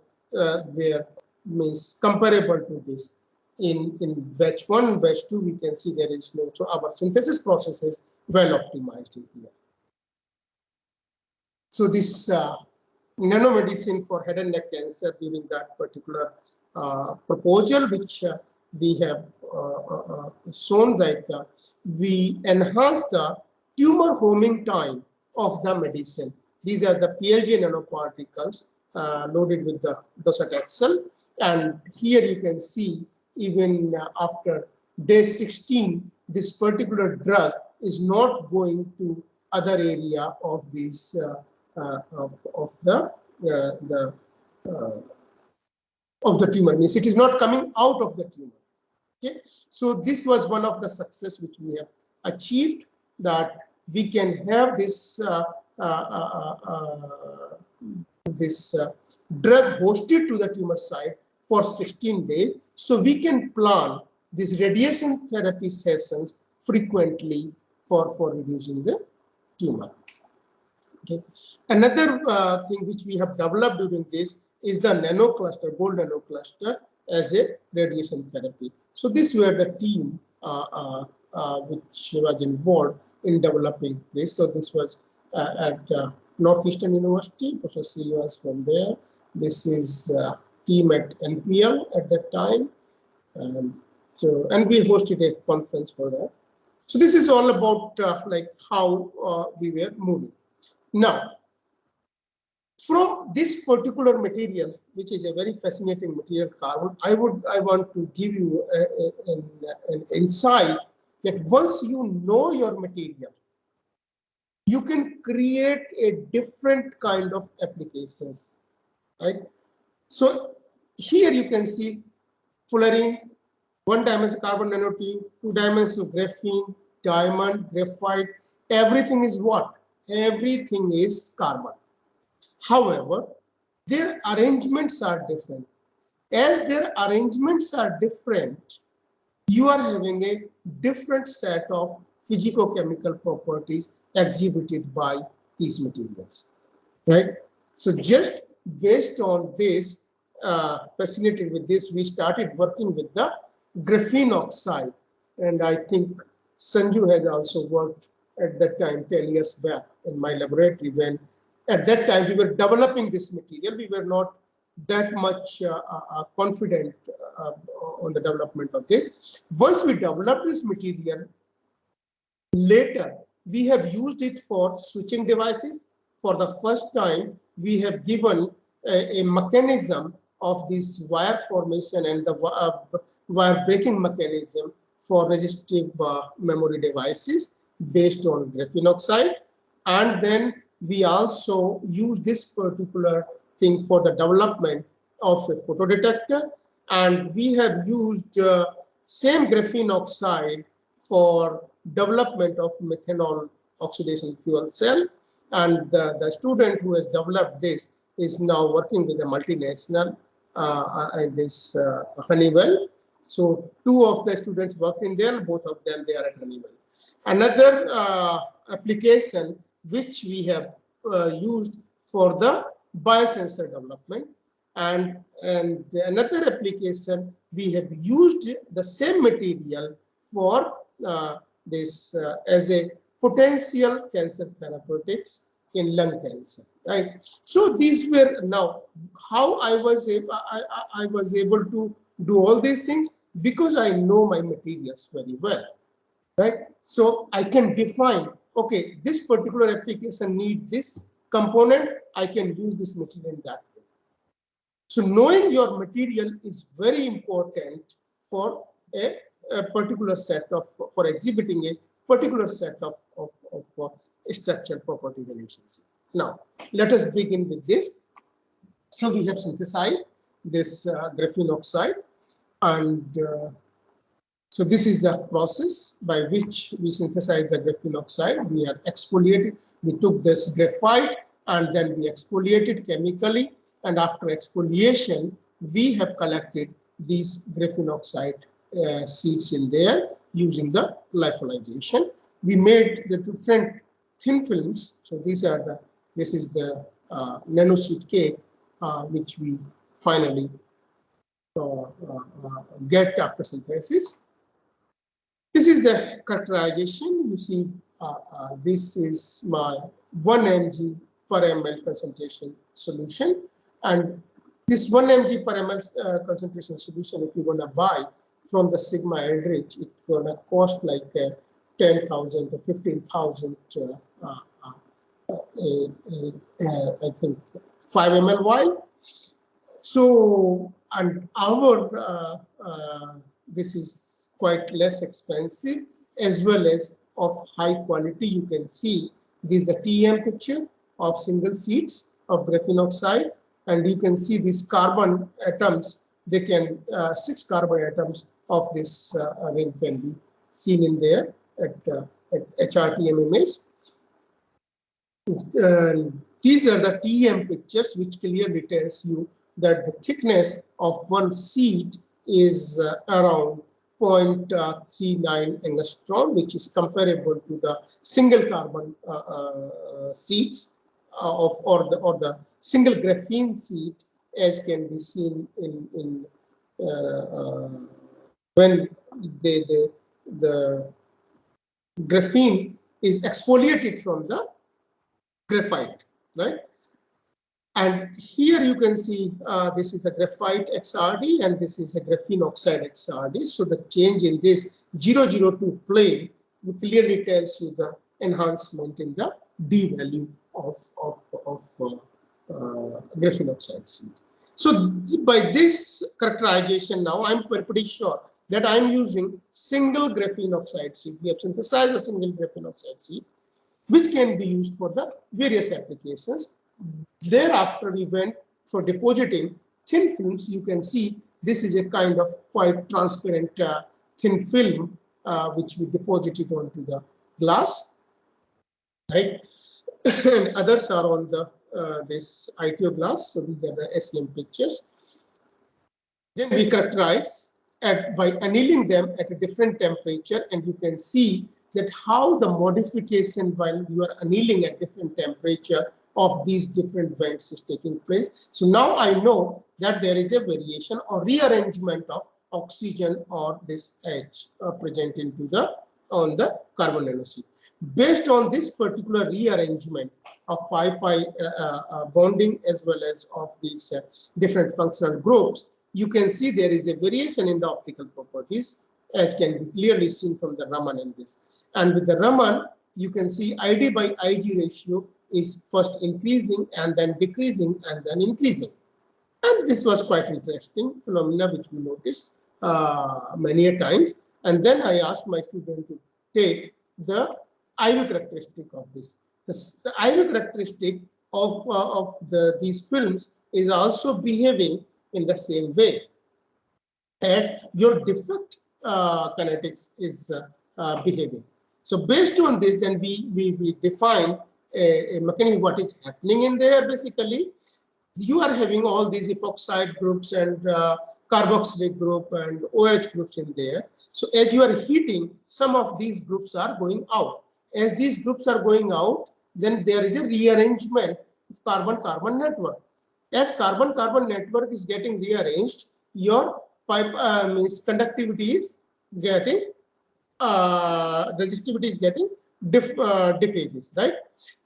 means comparable to this. In batch 1, batch 2, we can see there is no, so our synthesis process is well optimized in here. So this nanomedicine for head and neck cancer during that particular proposal, which we have shown that we enhance the tumor homing time of the medicine. These are the PLJ nanoparticles loaded with the docetaxel, and here you can see even after day 16, this particular drug is not going to other area of this of the tumor, means it is not coming out of the tumor. Okay, so this was one of the success which we have achieved, that we can have this drug hosted to the tumor site for 16 days, so we can plan these radiation therapy sessions frequently for reducing the tumor. Okay. Another thing which we have developed during this is the nano cluster, gold nano cluster, as a radiation therapy. So this were the team which was involved in developing this. So this was at Northeastern University, Professor Singh was from there. This is team at NPL at that time. And we hosted a conference for that. So this is all about like how we were moving. Now, from this particular material, which is a very fascinating material, carbon, I want to give you an insight that once you know your material, you can create a different kind of applications, right? So here you can see fullerene, 1-dimensional carbon nanotube, 2-dimensional graphene, diamond, graphite, everything is what? Everything is carbon. However, their arrangements are different. As their arrangements are different, you are having a different set of physicochemical properties exhibited by these materials, right? So just based on this, fascinated with this, we started working with the graphene oxide. And I think Sanju has also worked at that time 10 years back in my laboratory, when at that time we were developing this material. We were not that much confident on the development of this. Once we developed this material, later we have used it for switching devices. For the first time, we have given a mechanism of this wire formation and the wire breaking mechanism for resistive memory devices based on graphene oxide. And then we also use this particular thing for the development of a photodetector, and we have used same graphene oxide for development of methanol oxidation fuel cell. And the student who has developed this is now working with a multinational this Honeywell. So two of the students work in there, both of them they are at Honeywell. Another application which we have used for the biosensor development, and another application we have used the same material for this as a potential cancer therapeutics in lung cancer, right? So these were now how I was able to do all these things, because I know my materials very well, right? So I can define, okay, this particular application need this component, I can use this material in that way. So knowing your material is very important for a particular set of, for exhibiting a particular set of structural property relations. Now, let us begin with this. So we have synthesized this graphene oxide, and so this is the process by which we synthesize the graphene oxide. We are exfoliated. We took this graphite and then we exfoliated chemically. And after exfoliation, we have collected these graphene oxide seeds in there using the lyophilization. We made the different thin films. So these are the, this is the nanosheet cake, which we finally get after synthesis. This is the characterization. You see, this is my 1 mg per ml concentration solution. And this 1 mg per ml concentration solution, if you're going to buy from the Sigma Eldridge, it's going to cost like 10,000 to 15,000, I think 5 ml vial. So, and our, this is quite less expensive as well as of high quality. You can see this is the TM picture of single sheets of graphene oxide, and you can see these carbon atoms. They can 6 carbon atoms of this ring can be seen in there at HRTM image. These are the TM pictures, which clearly tells you that the thickness of one sheet is around 0.39 angstrom, which is comparable to the single carbon sheets of or the single graphene sheet, as can be seen in when the graphene is exfoliated from the graphite, right? And here you can see this is the graphite XRD and this is a graphene oxide XRD. So the change in this 002 plane clearly tells you the enhancement in the D value of graphene oxide seed. So by this characterization now, I'm pretty sure that I'm using single graphene oxide seed. We have synthesized a single graphene oxide seed, which can be used for the various applications. Thereafter, we went for depositing thin films. You can see this is a kind of quite transparent thin film, which we deposited onto the glass, right? And others are on the this ITO glass. So these are the SEM pictures. Then we characterize by annealing them at a different temperature, and you can see that how the modification while you are annealing at different temperature of these different bands is taking place. So now I know that there is a variation or rearrangement of oxygen or this H present into the on the carbon nanosheet. Based on this particular rearrangement of pi bonding as well as of these different functional groups, you can see there is a variation in the optical properties, as can be clearly seen from the Raman in this. And with the Raman, you can see ID by IG ratio is first increasing and then decreasing and then increasing. And this was quite interesting phenomena which we noticed many a times. And then I asked my student to take the IV characteristic of this. the IO characteristic of these films is also behaving in the same way as your defect kinetics is behaving. So based on this, then we define a mechanism what is happening in there. Basically, you are having all these epoxide groups and carboxylic group and OH groups in there. So as you are heating, some of these groups are going out. As these groups are going out, then there is a rearrangement of carbon-carbon network. As carbon-carbon network is getting rearranged, your pipe means conductivity is getting resistivity is getting decreases, right?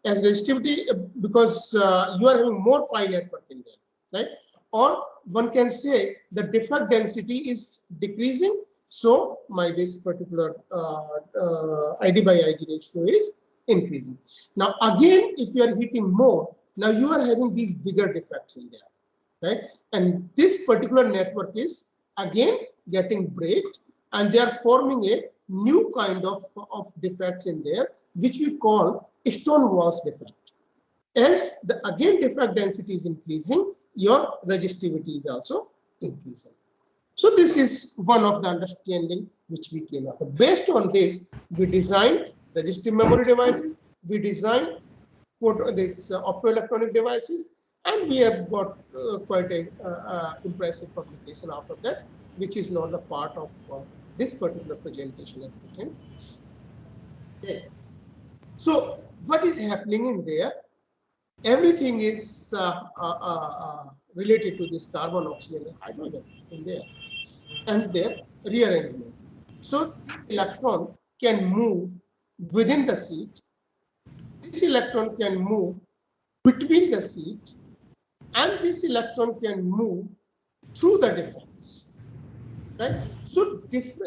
As resistivity, because you are having more pi network in there, right? Or one can say the defect density is decreasing, so my this particular ID by IG ratio is increasing. Now again, if you are heating more, now you are having these bigger defects in there, right? And this particular network is again getting breaked, and they are forming a new kind of defects in there, which we call stone walls defect. As the again defect density is increasing, your resistivity is also increasing. So this is one of the understanding which we came up with. Based on this, we designed resistive memory devices, we designed for this optoelectronic devices, and we have got quite a impressive publication out of that, which is not the part of this particular presentation at present. Okay. So what is happening in there? Everything is related to this carbon, oxygen, and hydrogen in there, and their rearrangement. So this electron can move within the seat. This electron can move between the seat, and this electron can move through the defects, right? So these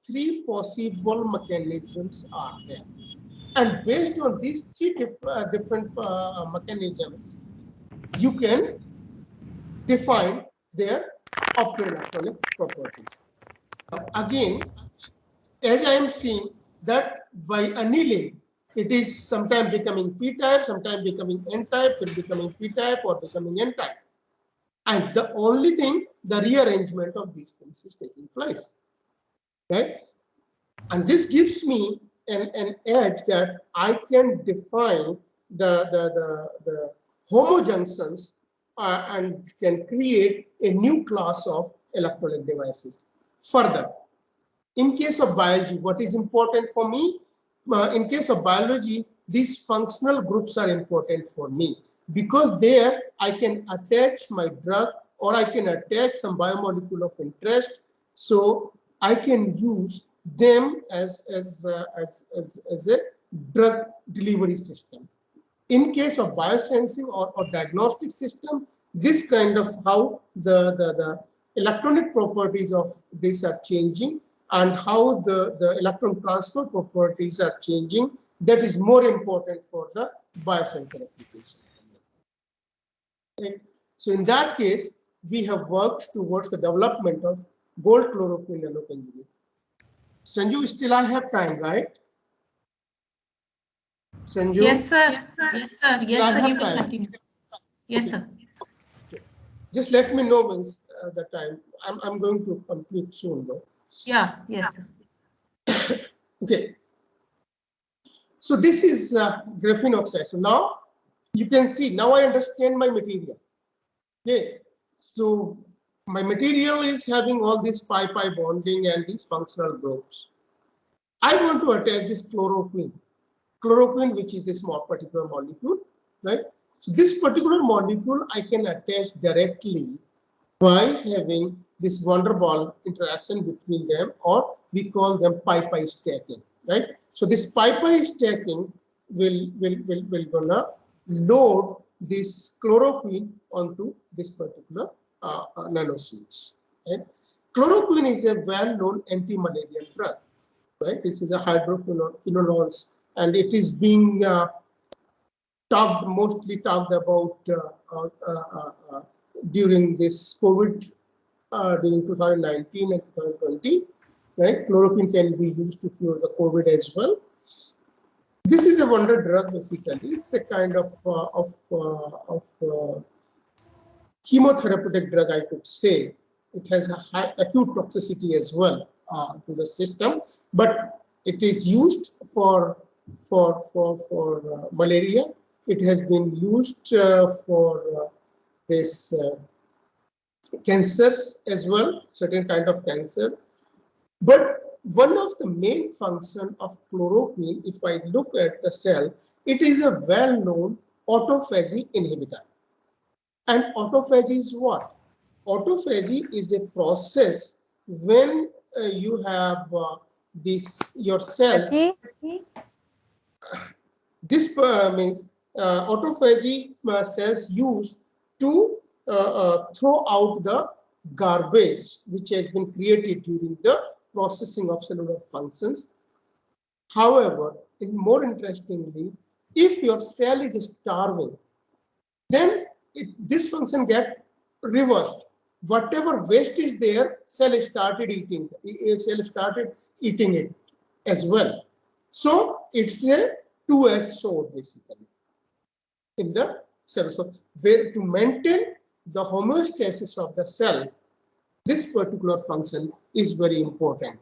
three possible mechanisms are there, and based on these three different mechanisms, you can define their optoelectronic properties. Again, as I am seeing that by annealing, it is sometimes becoming p-type, sometimes becoming n-type, then becoming p-type or becoming n-type. And the only thing, the rearrangement of these things is taking place, right? And this gives me an edge that I can define the homojunctions and can create a new class of electronic devices. Further, in case of biology, what is important for me? In case of biology, these functional groups are important for me, because there I can attach my drug or I can attach some biomolecule of interest, so I can use them as a drug delivery system. In case of biosensing or diagnostic system, this kind of how the electronic properties of this are changing, and how the electron transfer properties are changing, that is more important for the biosensor application. Okay. So in that case, we have worked towards the development of gold chloroquine nanoconjugate. Sanju, still I have time, right? Sanju? Yes, sir. Yes, sir. Yes, sir. Yes, sir. You can continue. Yes, okay. sir. Just let me know when the time. I'm going to complete soon, though. Yeah. Yes, sir. Okay. So this is graphene oxide. So now you can see, now I understand my material. Okay. So my material is having all these pi-pi bonding and these functional groups. I want to attach this chloroquine. Chloroquine, which is this small particular molecule, right? So this particular molecule I can attach directly by having this van der Waals interaction between them, or we call them pi-pi stacking, right? So this pi-pi stacking will gonna load this chloroquine onto this particular nanosheets, right? Chloroquine is a well-known anti-malarial drug, right? This is a hydroquinones, and it is being mostly talked about during this COVID, during 2019 and 2020, right? Chloroquine can be used to cure the COVID as well. This is a wonder drug basically. It's a kind of chemotherapeutic drug, I could say. It has a high acute toxicity as well to the system, but it is used for malaria. It has been used for this cancers as well, certain kind of cancer. But one of the main function of chloroquine, if I look at the cell, it is a well-known autophagy inhibitor. And autophagy is what? Autophagy is a process when you have this your cells. This means autophagy cells used to throw out the garbage which has been created during the processing of cellular functions. However, more interestingly, if your cell is starving, then this function gets reversed. Whatever waste is there, cell started eating it as well. So it's a two-edged sword basically in the cell. So to maintain the homeostasis of the cell, this particular function is very important.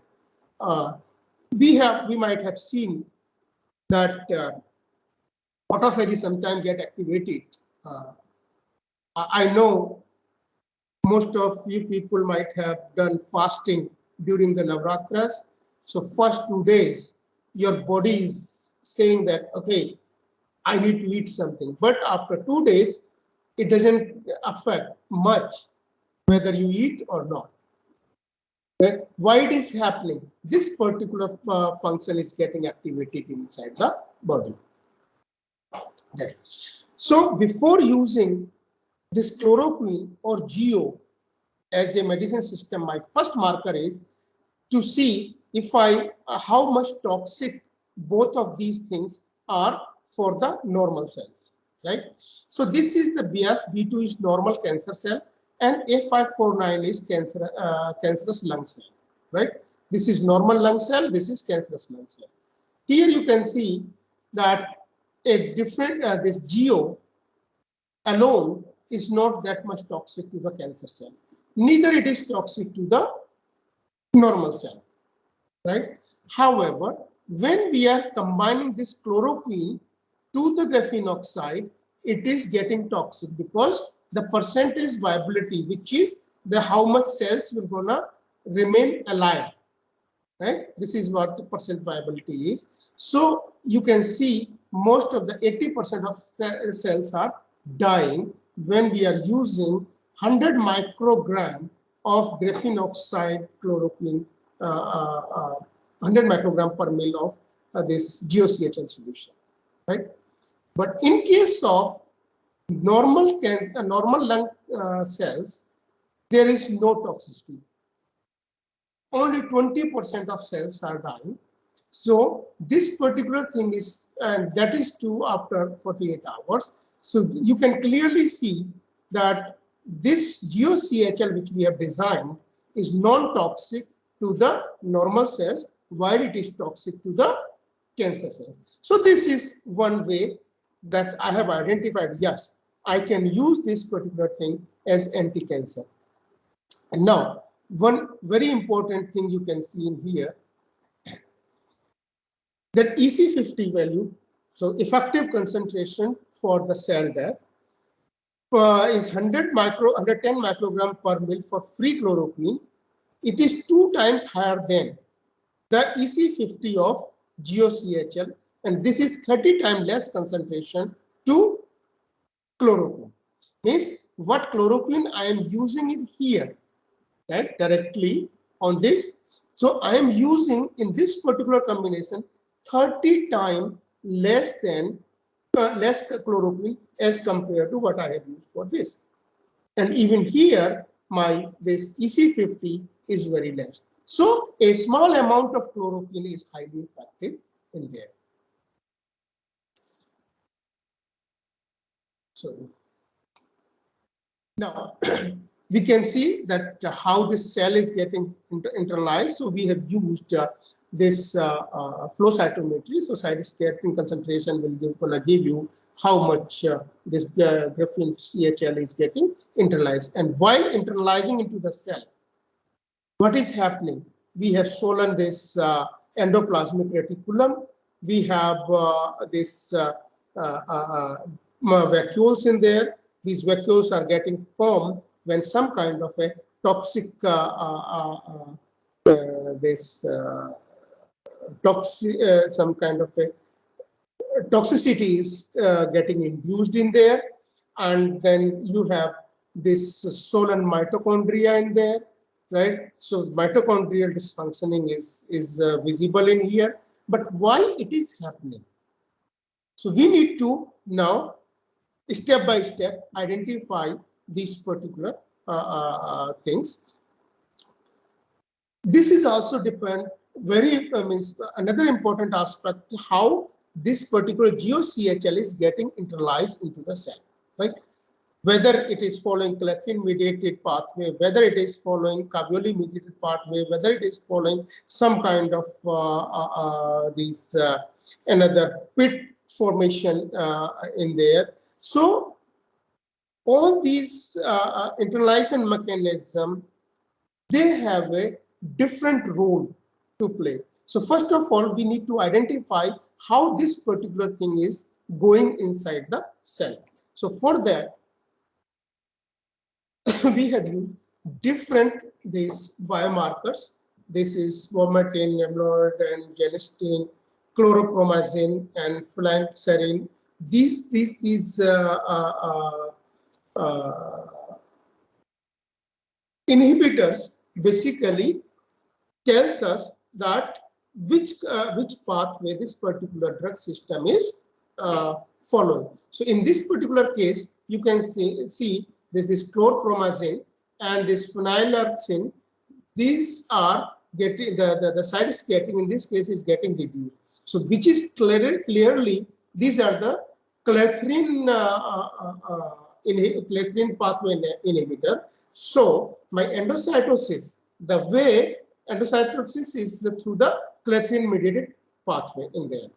We might have seen that autophagy sometimes get activated. I know most of you people might have done fasting during the Navratras. So first 2 days, your body is saying that, okay, I need to eat something. But after 2 days, it doesn't affect much whether you eat or not. Right? Why it is happening? This particular function is getting activated inside the body. Okay. So before using this chloroquine or GO as a medicine system, my first marker is to see if how much toxic both of these things are for the normal cells, right? So this is the bias. B2 is normal cancer cell, and A549 is cancerous lung cell, right? This is normal lung cell. This is cancerous lung cell. Here you can see that a different this GO alone is not that much toxic to the cancer cell. Neither it is toxic to the normal cell, right? However, when we are combining this chloroquine to the graphene oxide, it is getting toxic because the percentage viability, which is the how much cells will gonna remain alive, right? This is what the percent viability is. So you can see most of the 80% of cells are dying when we are using 100 microgram of graphene oxide chloroquine, 100 microgram per mil of this GOCHL solution, right? But in case of normal cancer, normal lung cells, there is no toxicity. Only 20% of cells are dying. So this particular thing is, and that is true after 48 hours. So you can clearly see that this GOCHL which we have designed is non-toxic to the normal cells, while it is toxic to the cancer cells. So this is one way that I have identified, yes, I can use this particular thing as anti-cancer. And now, one very important thing you can see in here, that EC50 value, so effective concentration for the cell death, is 110 microgram per mil for free chloroquine. It is 2 times higher than the EC50 of GOCHL, and this is 30 times less concentration to chloroquine. Means what chloroquine I am using it here, right, directly on this. So I am using in this particular combination 30 times less than less chloroquine as compared to what I have used for this. And even here, this EC50 is very less. So a small amount of chloroquine is highly effective in there. So now we can see that how this cell is getting internalized. So we have used this flow cytometry. So cytoscattering concentration will gonna give you how much this graphene CHL is getting internalized. And while internalizing into the cell, what is happening? We have swollen this endoplasmic reticulum. We have this vacuoles in there. These vacuoles are getting formed when some kind of a toxic some kind of a toxicity is getting induced in there, and then you have this swollen mitochondria in there, right? So mitochondrial dysfunctioning is visible in here. But why it is happening? So we need to now step by step identify these particular things. This is also depend very means another important aspect how this particular GeoCHL is getting internalized into the cell, right? Whether it is following clathrin mediated pathway, whether it is following caveoli mediated pathway, whether it is following some kind of another pit formation in there. So all these internalization mechanism, they have a different role to play. So first of all, we need to identify how this particular thing is going inside the cell. So for that, we have used different these biomarkers. This is spermatin, amyloid, and genistein, chloropromazine, and fluoxetine. These inhibitors basically tells us that which pathway this particular drug system is following. So in this particular case, you can see this chlorpromazine and this phenylalanine. These are getting the cytoscattering in this case is getting reduced. So which is clearly these are the clathrin clathrin pathway inhibitor. So my endocytosis, the way endocytosis is through the clathrin mediated pathway in there.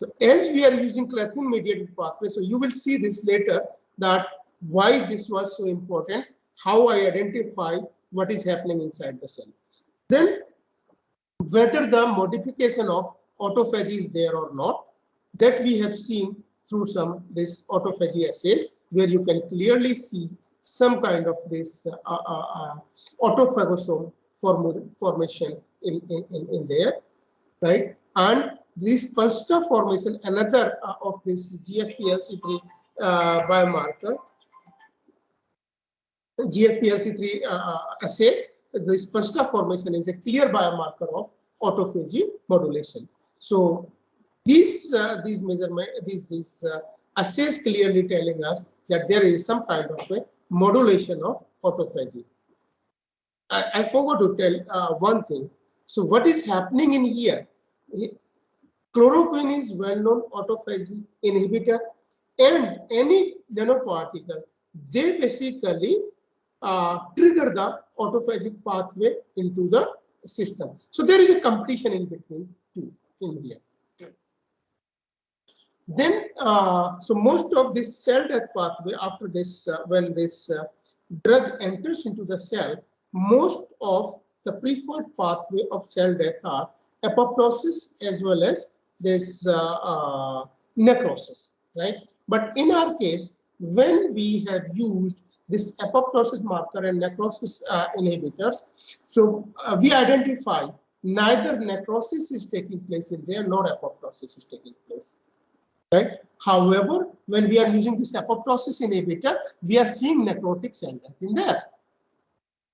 So as we are using clathrin mediated pathway, so you will see this later that why this was so important, how I identify what is happening inside the cell. Then whether the modification of autophagy is there or not, that we have seen through some this autophagy assays, where you can clearly see some kind of this autophagosome formation in there, right? And this PULSTA formation, another of this GFPLC3 biomarker, GFPLC3 assay, this PULSTA formation is a clear biomarker of autophagy modulation. So these assays clearly telling us that there is some kind of a modulation of autophagy. I forgot to tell one thing. So what is happening in here? Chloroquine is well-known autophagy inhibitor, and any nanoparticle, they basically trigger the autophagic pathway into the system. So there is a competition in between two in here. Then, so most of this cell death pathway after this, when this drug enters into the cell, most of the preferred pathway of cell death are apoptosis as well as this necrosis, right? But in our case, when we have used this apoptosis marker and necrosis inhibitors, so we identify neither necrosis is taking place in there nor apoptosis is taking place. Right. However, when we are using this apoptosis inhibitor, we are seeing necrotic cell death in there.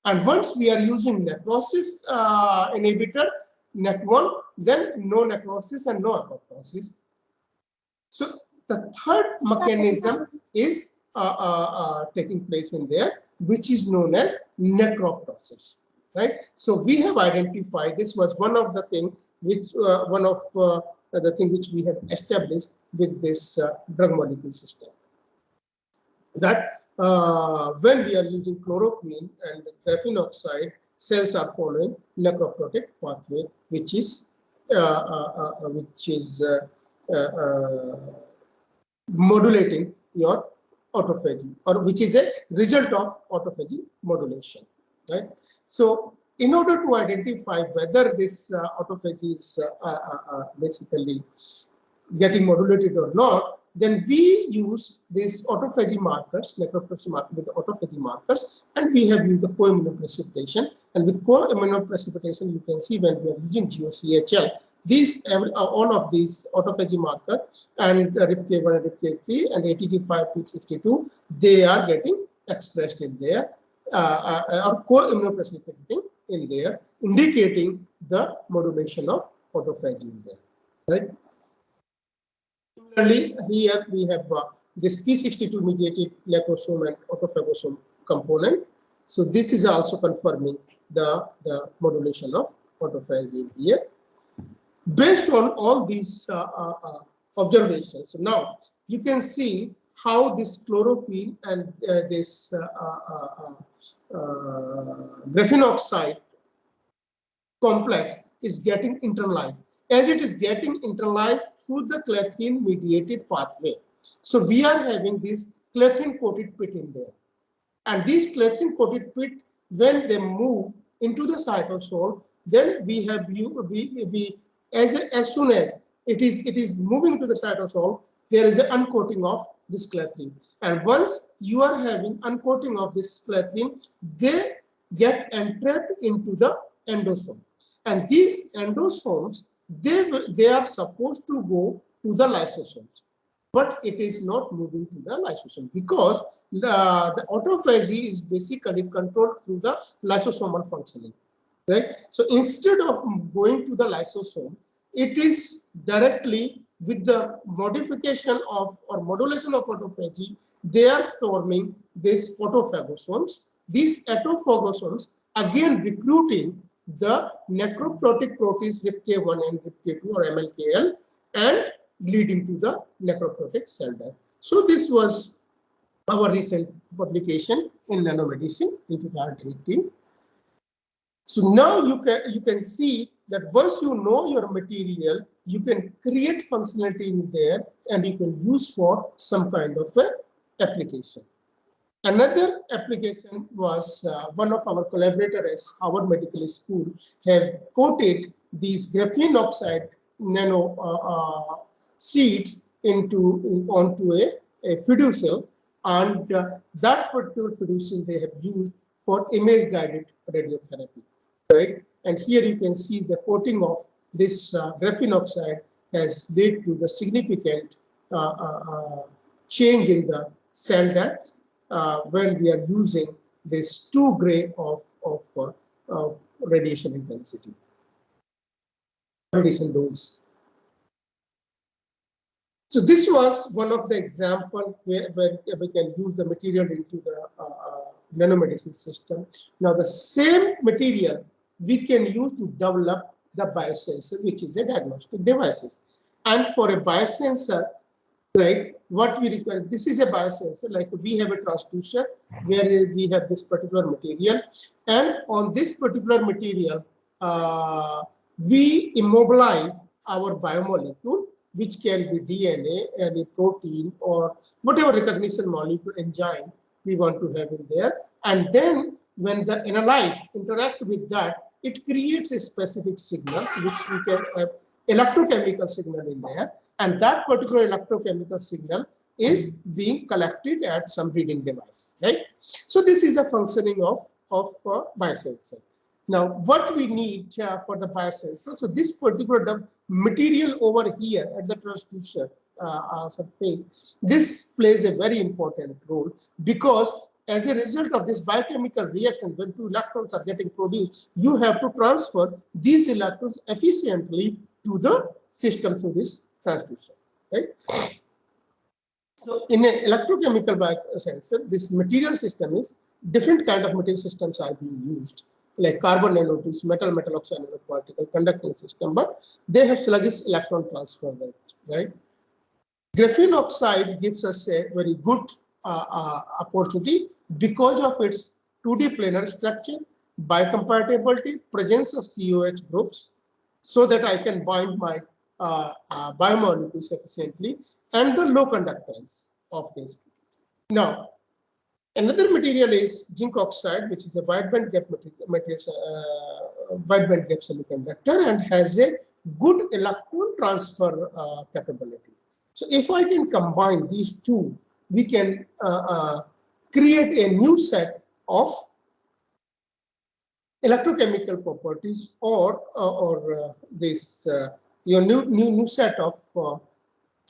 And once we are using necrosis inhibitor, NEC1, then no necrosis and no apoptosis. So the third mechanism is taking place in there, which is known as necroptosis. Right. So we have identified, this was one of the things which the thing which we have established with this drug molecule system, that when we are using chloroquine and graphene oxide, cells are following necroprotic pathway, which is modulating your autophagy, or which is a result of autophagy modulation, right? So in order to identify whether this autophagy is basically getting modulated or not, then we use these autophagy markers, necrophagy markers with autophagy markers, and we have used the co-immunoprecipitation. And with co-immunoprecipitation, you can see when we are using GeoCHL, these all of these autophagy marker and RIPK1 and RIPK3 and ATG5 P62, they are getting expressed in there, or co-immunoprecipitating in there, indicating the modulation of autophagy in there, right? Similarly, here we have this P62 mediated necrosome and autophagosome component. So this is also confirming the modulation of autophagy here. Based on all these observations, so now you can see how this chlorophyll and this graphene oxide complex is getting internalized. As it is getting internalized through the clathrin mediated pathway. So we are having this clathrin coated pit in there. And these clathrin coated pit, when they move into the cytosol, then we have as soon as it is moving to the cytosol, there is an uncoating of this clathrin. And once you are having uncoating of this clathrin, they get entrapped into the endosome. And these endosomes, they are supposed to go to the lysosomes, but it is not moving to the lysosome because the autophagy is basically controlled through the lysosomal functioning, right? So instead of going to the lysosome, it is directly with the modification of or modulation of autophagy, they are forming these autophagosomes. These autophagosomes again recruiting the necroprotic proteins RIPK1 and RIPK2 or MLKL and leading to the necroprotic cell death. So this was our recent publication in Nanomedicine in 2018. So now you can see that once you know your material, you can create functionality in there and you can use for some kind of a application. Another application was one of our collaborators at Harvard Medical School have coated these graphene oxide nano seeds onto a fiducial, and that particular fiducial they have used for image guided radiotherapy, right? And here you can see the coating of this graphene oxide has led to the significant change in the cell death when we are using this 2 gray of radiation intensity, radiation dose. So this was one of the examples where we can use the material into the nanomedicine system. Now the same material we can use to develop the biosensor, which is a diagnostic devices. And for a biosensor, right, what we require, this is a biosensor, like we have a transducer where we have this particular material, and on this particular material, we immobilize our biomolecule, which can be DNA, any protein, or whatever recognition molecule enzyme we want to have in there. And then when the analyte interact with that, it creates a specific signal, which we can have electrochemical signal in there. And that particular electrochemical signal is being collected at some reading device, right? So this is a functioning of biosensor. Now, what we need for the biosensor, so this particular material over here at the transducer surface, this plays a very important role because as a result of this biochemical reaction, when 2 electrons are getting produced, you have to transfer these electrons efficiently to the system through this transducer, right? So in an electrochemical biosensor, this material system is different kind of material systems are being used, like carbon nanotubes, metal oxide nanoparticle, conducting system, but they have sluggish electron transfer rate, right? Graphene oxide gives us a very good opportunity because of its 2D planar structure biocompatibility, presence of COH groups, so that I can bind my biomolecules efficiently, and the low conductance of this. Now, another material is zinc oxide, which is a wide band gap semiconductor and has a good electron transfer capability. So if I can combine these two, we can create a new set of electrochemical properties, or this new set of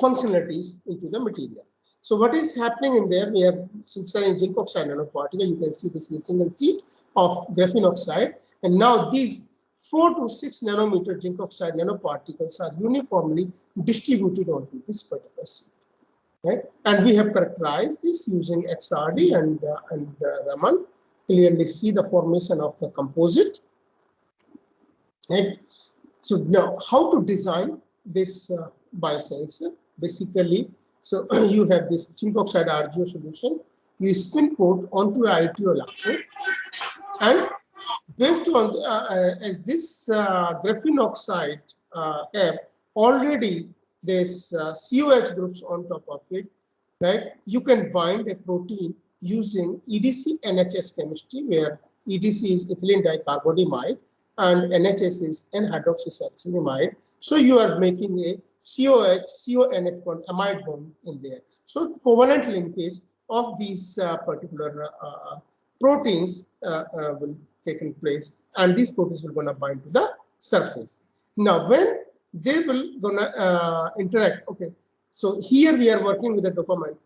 functionalities into the material. So what is happening in there? We have synthesizing zinc oxide nanoparticle. You can see this is a single sheet of graphene oxide, and now these 4 to 6 nanometer zinc oxide nanoparticles are uniformly distributed onto this particular sheet, right? And we have characterized this using XRD and Raman. Clearly see the formation of the composite. Right? So now, how to design this biosensor? Basically, so you have this zinc oxide RGO solution. You spin coat onto an ITO electrode, and based on as this graphene oxide have already this COH groups on top of it, right? You can bind a protein using EDC NHS chemistry, where EDC is ethylene dicarbonamide and NHS is N-hydroxysuccinimide. So you are making a COH bond, amide bond in there. So covalent linkage of these particular proteins will take place, and these proteins will gonna bind to the surface. Now, when they will gonna interact, okay. So here we are working with the dopamine.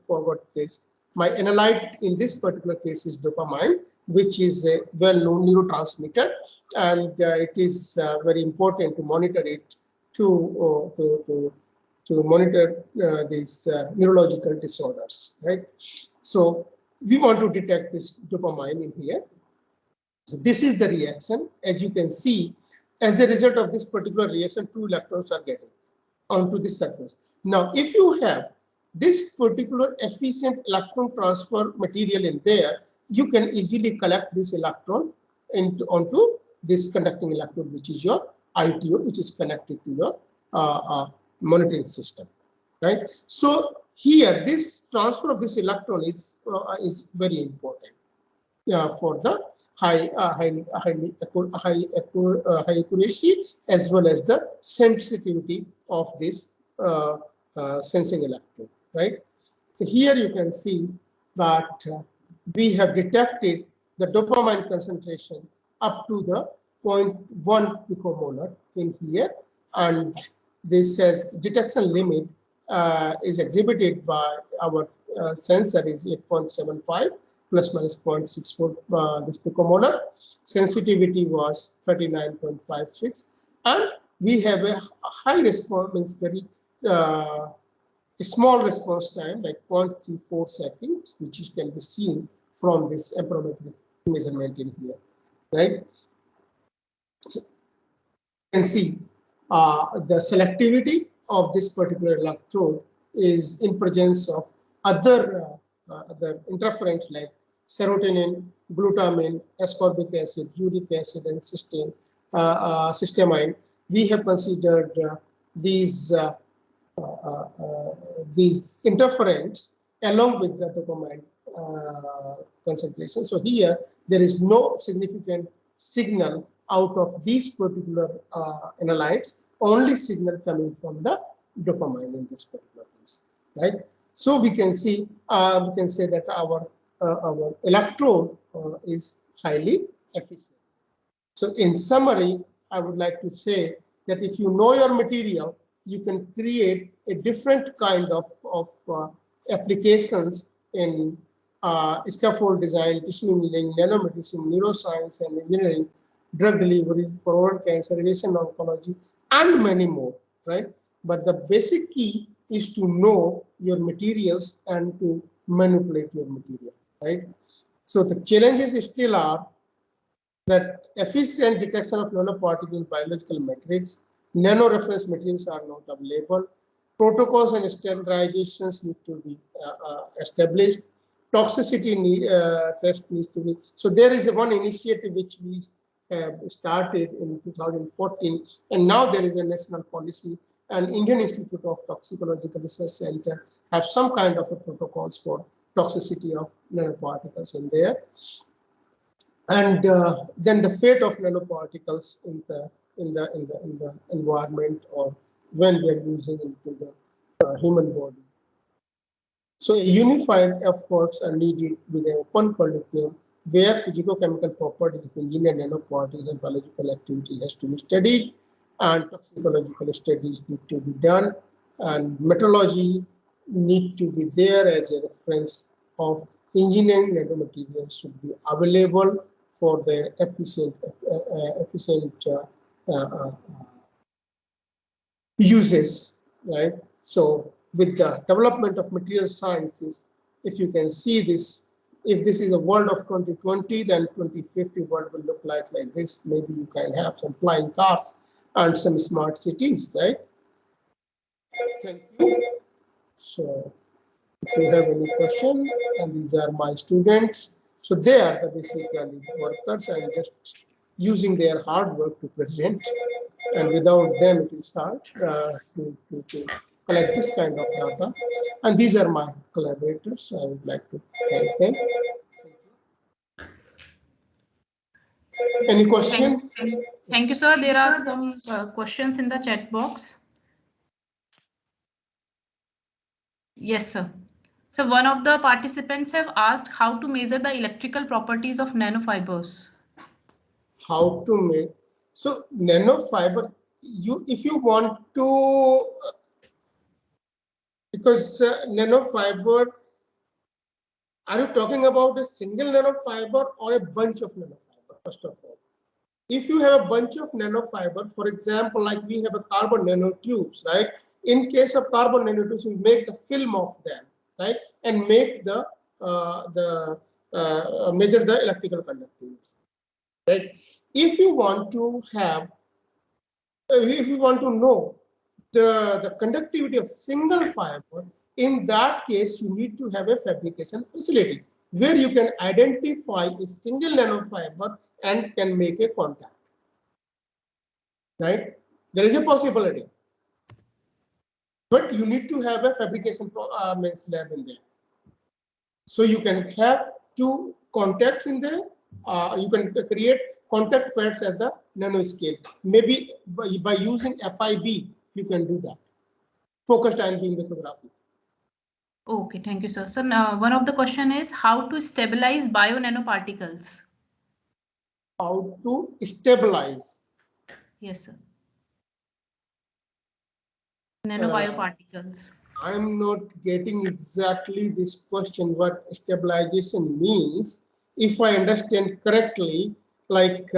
Forward this. My analyte in this particular case is dopamine, which is a well-known neurotransmitter, and it is very important to monitor it to monitor these neurological disorders, right? So we want to detect this dopamine in here. So this is the reaction. As you can see, as a result of this particular reaction, 2 electrons are getting onto the surface. Now, if you have this particular efficient electron transfer material in there, you can easily collect this electron onto this conducting electrode, which is your ITO, which is connected to your monitoring system, right? So here, this transfer of this electron is very important for the high accuracy as well as the sensitivity of this sensing electrode, right? So here you can see that we have detected the dopamine concentration up to the 0.1 picomolar in here, and this has detection limit is exhibited by our sensor is 8.75 plus minus 0.64 this picomolar. Sensitivity was 39.56, and we have a high response, means very small response time, like 0.34 seconds, which can be seen from this amperometric measurement in here, right? So you can see the selectivity of this particular electrode is in presence of other interference like serotonin, glutamine, ascorbic acid, uric acid, and cysteamine. We have considered these interferents along with the dopamine concentration. So here there is no significant signal out of these particular analytes, only signal coming from the dopamine in this particular case, right? So we can see, we can say that our electrode is highly efficient. So in summary, I would like to say that if you know your material, you can create a different kind of applications in scaffold design, tissue engineering, nanomedicine, neuroscience and engineering, drug delivery, forward cancer, radiation oncology, and many more, right? But the basic key is to know your materials and to manipulate your material, right? So the challenges still are that efficient detection of nanoparticles in biological matrix, nano-reference materials are not available, protocols and standardizations need to be established, toxicity test needs to be. So there is one initiative which we started in 2014, and now there is a national policy, and Indian Institute of Toxicological Research Center have some kind of a protocols for toxicity of nanoparticles in there. And then the fate of nanoparticles in the environment, or when we are using into the human body. So unified efforts are needed with an open curriculum where physicochemical properties of engineered nanoparticles and biological activity has to be studied, and toxicological studies need to be done, and metallurgy need to be there as a reference of engineering nanomaterials should be available for their efficient uses, right? So with the development of material sciences, if you can see this, if this is a world of 2020, then 2050 world will look like this. Maybe you can have some flying cars and some smart cities, right? Thank you. So if you have any question, and these are my students, so they are the basically workers. I'm just using their hard work to present, and without them it is hard to collect this kind of data. And these are my collaborators. I would like to thank them. Any question? Thank you, sir. There are some questions in the chat box. Yes, sir. So one of the participants have asked how to measure the electrical properties of nanofibers. How to make, so nanofiber, if you want to, because nanofiber, are you talking about a single nanofiber or a bunch of nanofiber? First of all, if you have a bunch of nanofiber, for example, like we have a carbon nanotubes, right? In case of carbon nanotubes, we make the film of them, right, and make the measure the electrical conductivity, right? If you want to have, if you want to know the conductivity of single fiber, in that case, you need to have a fabrication facility where you can identify a single nanofiber and can make a contact, right? There is a possibility, but you need to have a fabrication lab in there. So you can have two contacts in there. You can create contact pairs at the nanoscale. Maybe by using FIB, you can do that. Focused ion beam lithography. Okay, thank you, sir. So now one of the question is how to stabilize bio nanoparticles. How to stabilize? Yes, sir. Nanobioparticles. I'm not getting exactly this question, what stabilization means. If I understand correctly, like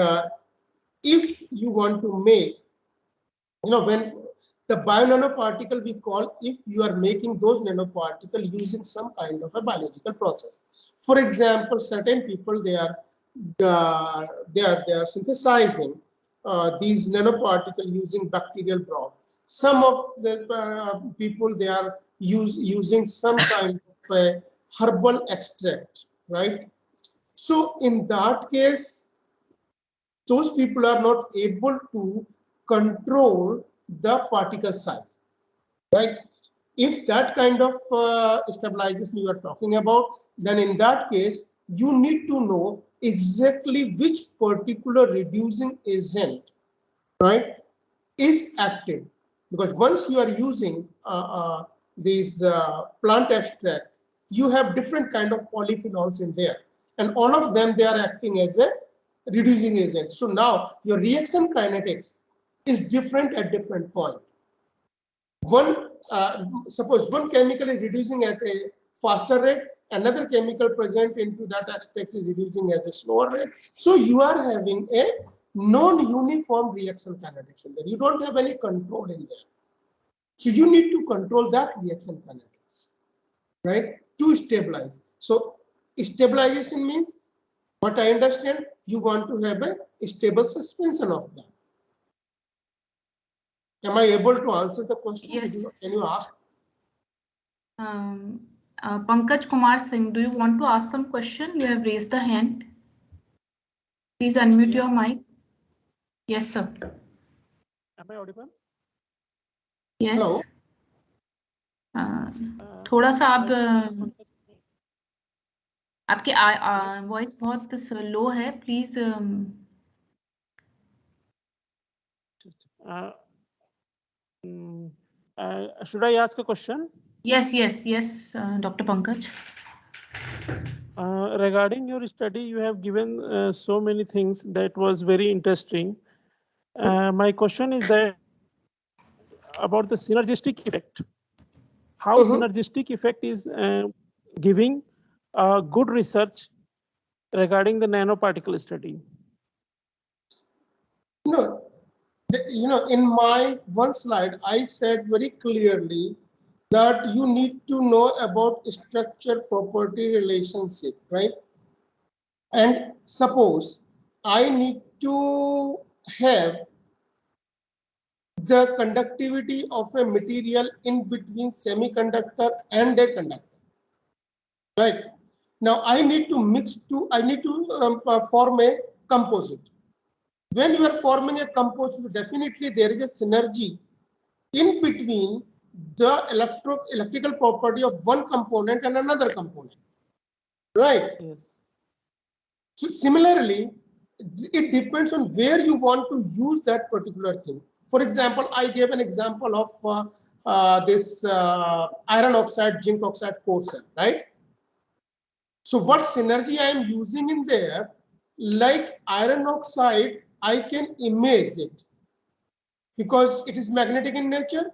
if you want to make, when the bio-nanoparticle we call, if you are making those nanoparticles using some kind of a biological process. For example, certain people, they are synthesizing these nanoparticles using bacterial broth. Some of the people, they are using some kind of a herbal extract, right? So in that case, those people are not able to control the particle size, right? If that kind of stabilization you are talking about, then in that case, you need to know exactly which particular reducing agent, right, is active. Because once you are using these plant extract, you have different kind of polyphenols in there, and all of them, they are acting as a reducing agent. So now your reaction kinetics is different at different point. Suppose one chemical is reducing at a faster rate, another chemical present into that extract is reducing at a slower rate. So you are having a non-uniform reaction kinetics in there. You don't have any control in there. So you need to control that reaction kinetics, right, to stabilize. So stabilization means, what I understand, you want to have a stable suspension of that. Am I able to answer the question? Yes. Can you ask? Pankaj Kumar Singh, do you want to ask some question? You have raised the hand. Please unmute your mic. Yes, sir. Am I audible? Yes. Hello. थोड़ा सा आप आपकी voice बहुत लो है, please. Should I ask a question? Yes, Dr. Pankaj. Regarding your study, you have given so many things that was very interesting. My question is that about the synergistic effect. How synergistic effect is giving good research regarding the nanoparticle study? No, in my one slide, I said very clearly that you need to know about structure property relationship, right? And suppose I need to have the conductivity of a material in between semiconductor and a conductor, right? Now I need to form a composite. When you are forming a composite, definitely there is a synergy in between the electrical property of one component and another component, right? Yes. So similarly, it depends on where you want to use that particular thing. For example, I gave an example of this iron oxide, zinc oxide core cell, right? So what synergy I am using in there, like iron oxide, I can image it because it is magnetic in nature.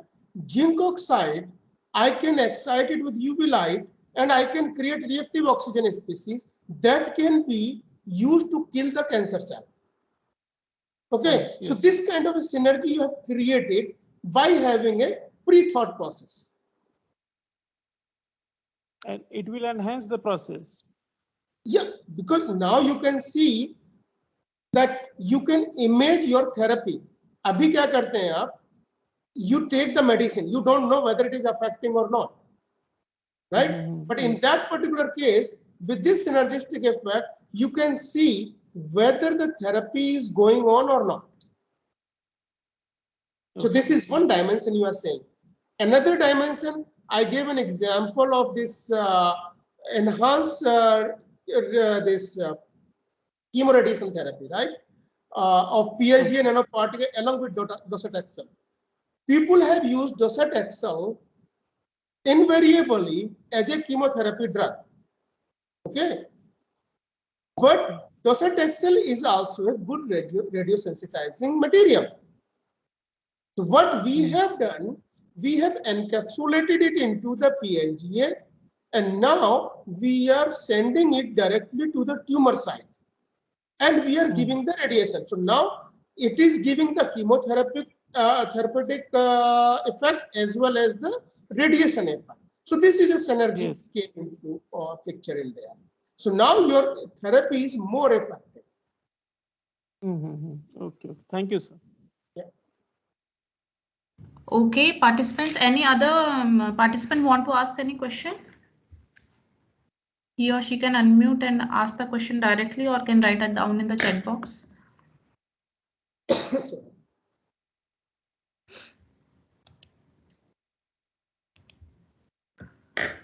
Zinc oxide, I can excite it with UV light and I can create reactive oxygen species that can be used to kill the cancer cell. Okay, yes. So this kind of a synergy you have created by having a pre-thought process. And it will enhance the process. Yeah, because now you can see that you can image your therapy. Abhi kya karte hain aap? You take the medicine, you don't know whether it is affecting or not, right? But in that particular case, with this synergistic effect, you can see whether the therapy is going on or not. So this is one dimension you are saying. Another dimension, I gave an example of this enhanced chemoradiation therapy, right? Of PLG and nanoparticle along with docetaxel. People have used docetaxel invariably as a chemotherapy drug. Okay, but docetaxel is also a good radiosensitizing material. So what we have done, we have encapsulated it into the PLGA, and now we are sending it directly to the tumor site, and we are giving the radiation. So now it is giving the chemotherapeutic effect as well as the radiation effect. So this is a synergy came into picture in there. So now your therapy is more effective. Okay, thank you, sir. Okay, participants, any other participant want to ask any question? He or she can unmute and ask the question directly or can write it down in the chat box.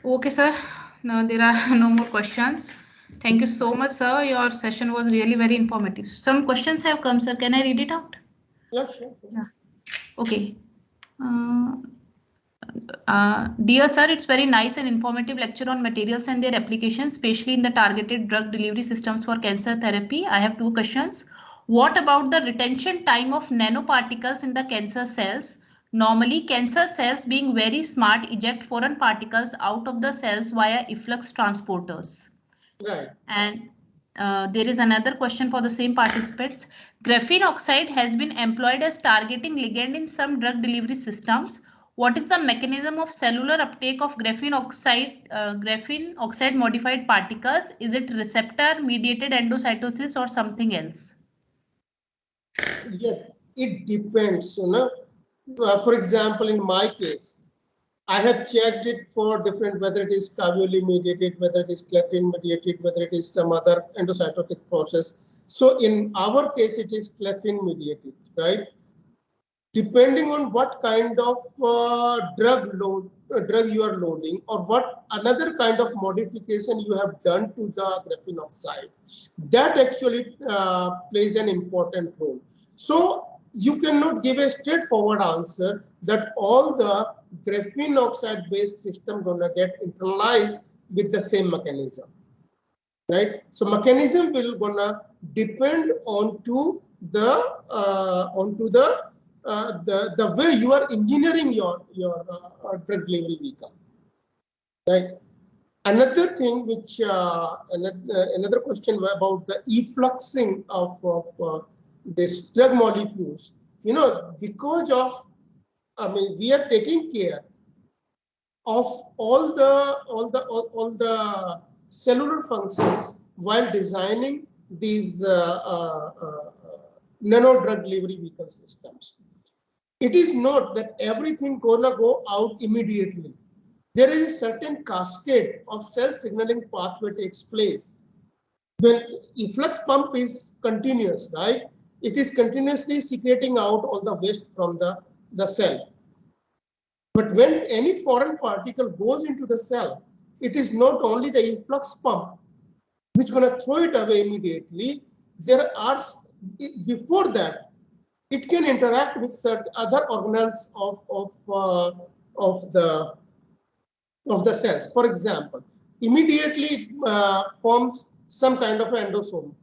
Okay, sir. No, there are no more questions. Thank you so much, sir. Your session was really very informative. Some questions have come, sir. Can I read it out? Yes, sure. Yeah. Okay. Dear sir, it's very nice and informative lecture on materials and their applications, especially in the targeted drug delivery systems for cancer therapy. I have two questions. What about the retention time of nanoparticles in the cancer cells? Normally, cancer cells, being very smart, eject foreign particles out of the cells via efflux transporters. Right. And there is another question for the same participants. Graphene oxide has been employed as targeting ligand in some drug delivery systems. What is the mechanism of cellular uptake of graphene oxide modified particles? Is it receptor mediated endocytosis or something else? Yeah, it depends. For example, in my case, I have checked it for different, whether it is caveoli mediated, whether it is clethrine mediated, whether it is some other endocytotic process. So in our case, it is clethrine mediated, right? Depending on what kind of drug you are loading, or what another kind of modification you have done to the graphene oxide, that actually plays an important role. So you cannot give a straightforward answer that all the graphene oxide based system gonna get internalized with the same mechanism, right? So mechanism will gonna depend onto the the way you are engineering your drug delivery vehicle, right? Another thing which another question about the effluxing of this drug molecules, you know, because of, I mean, we are taking care of all the cellular functions while designing these nano drug delivery vehicle systems. It is not that everything gonna go out immediately. There is a certain cascade of cell signaling pathway takes place. When efflux pump is continuous, right? It is continuously secreting out all the waste from the cell. But when any foreign particle goes into the cell, it is not only the efflux pump which is going to throw it away immediately. There are, before that, it can interact with certain other organelles of the cells. For example, immediately forms some kind of endosome.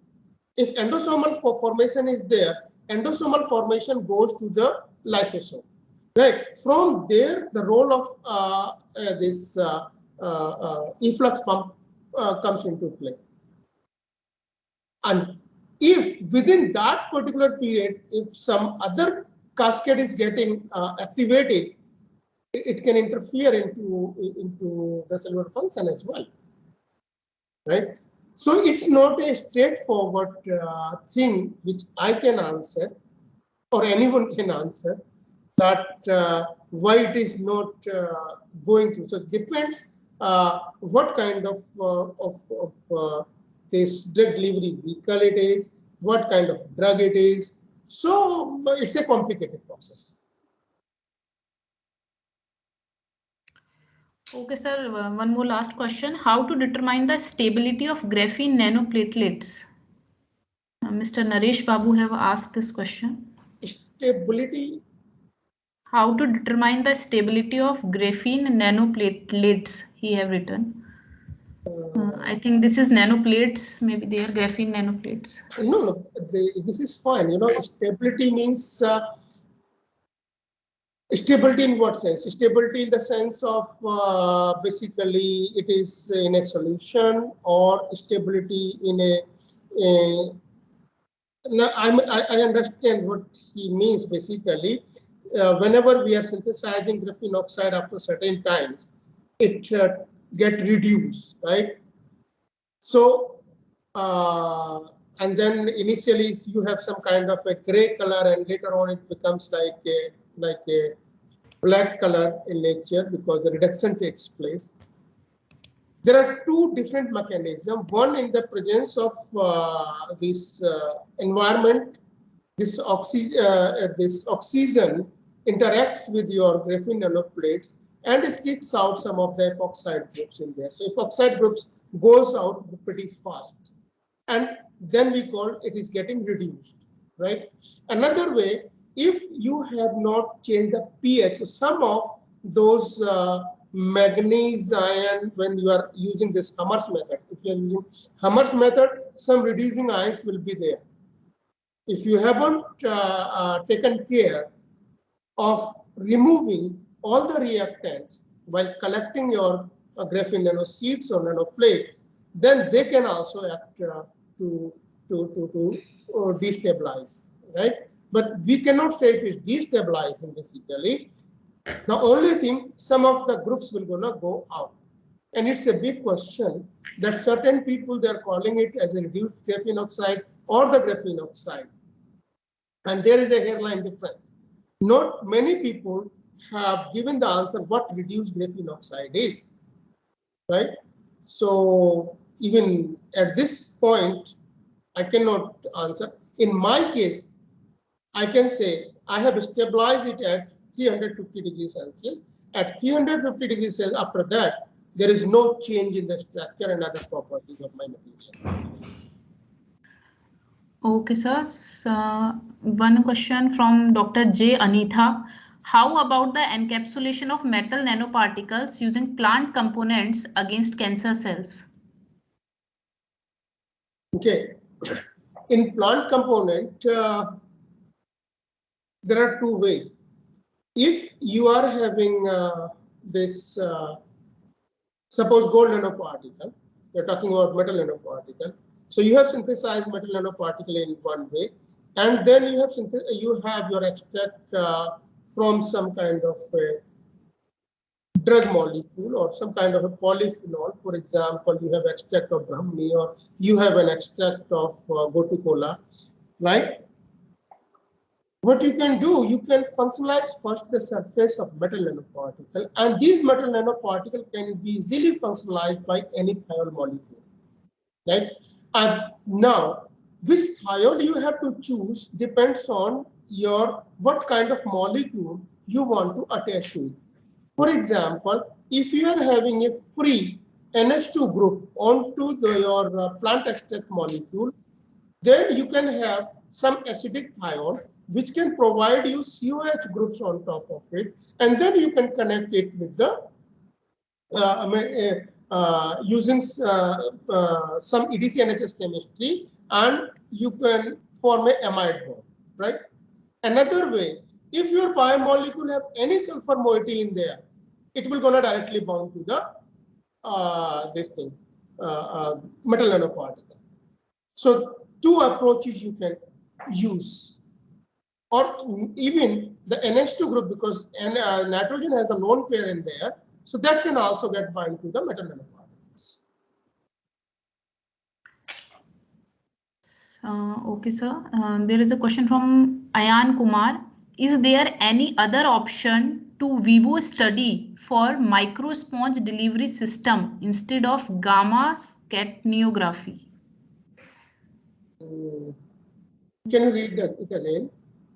If endosomal formation is there, endosomal formation goes to the lysosome. Right. From there, the role of this efflux pump comes into play. And if within that particular period, if some other cascade is getting activated, it can interfere into the cellular function as well. Right. So it's not a straightforward thing which I can answer or anyone can answer, that why it is not going through. So it depends what kind of this drug delivery vehicle it is, what kind of drug it is. So it's a complicated process. Okay, sir. One more last question. How to determine the stability of graphene nanoplatelets? Mr. Naresh Babu have asked this question. Stability. How to determine the stability of graphene nanoplatelets? He have written. I think this is nanoplates. Maybe they are graphene nanoplates. No, this is fine. You know, stability means stability in what sense? Stability in the sense of basically it is in a solution, or stability in a no, I understand what he means basically. Whenever we are synthesizing graphene oxide after certain times, it get reduced, right? So, and then initially you have some kind of a gray color, and later on it becomes like a black color in nature because the reduction takes place. There are two different mechanisms. One, in the presence of this environment, this oxygen interacts with your graphene nanoplates and it kicks out some of the epoxide groups in there. So epoxide groups goes out pretty fast, and then we call it is getting reduced, right? Another way, if you have not changed the pH, so some of those manganese ion, when you are using this Hammer's method, if you are using Hammer's method, some reducing ions will be there. If you haven't taken care of removing all the reactants while collecting your graphene nanoseeds or nanoplates, then they can also act to destabilize, right? But we cannot say it is destabilizing basically. The only thing, some of the groups will gonna go out. And it's a big question that certain people, they're calling it as a reduced graphene oxide or the graphene oxide. And there is a hairline difference. Not many people have given the answer what reduced graphene oxide is, right? So even at this point, I cannot answer. In my case, I can say I have stabilized it at 350 degrees Celsius. At 350 degrees Celsius, after that, there is no change in the structure and other properties of my material. Okay, sir. So, one question from Dr. J. Anitha. How about the encapsulation of metal nanoparticles using plant components against cancer cells? Okay. In plant component, there are two ways. If you are having this, suppose gold nanoparticle, you're talking about metal nanoparticle. So you have synthesized metal nanoparticle in one way, and then you have your extract from some kind of drug molecule or some kind of a polyphenol. For example, you have extract of Brahmi, or you have an extract of Gotu Kola, right? What you can do, you can functionalize first the surface of metal nanoparticle, and these metal nanoparticle can be easily functionalized by any thiol molecule, right? And now, which thiol you have to choose depends on your what kind of molecule you want to attach to it. For example, if you are having a free NH2 group onto your plant extract molecule, then you can have some acidic thiol which can provide you COH groups on top of it, and then you can connect it with the using some EDC-NHS chemistry, and you can form a amide bond, right? Another way, if your biomolecule have any sulfur moiety in there, it will gonna directly bound to the this thing, metal nanoparticle. So two approaches you can use, or even the NH2 group, because nitrogen has a lone pair in there, so that can also get bind to the metal nanoparticles. Okay, sir. There is a question from Ayan Kumar. Is there any other option to vivo study for microsponge delivery system instead of gamma scatneography? Can you read it again?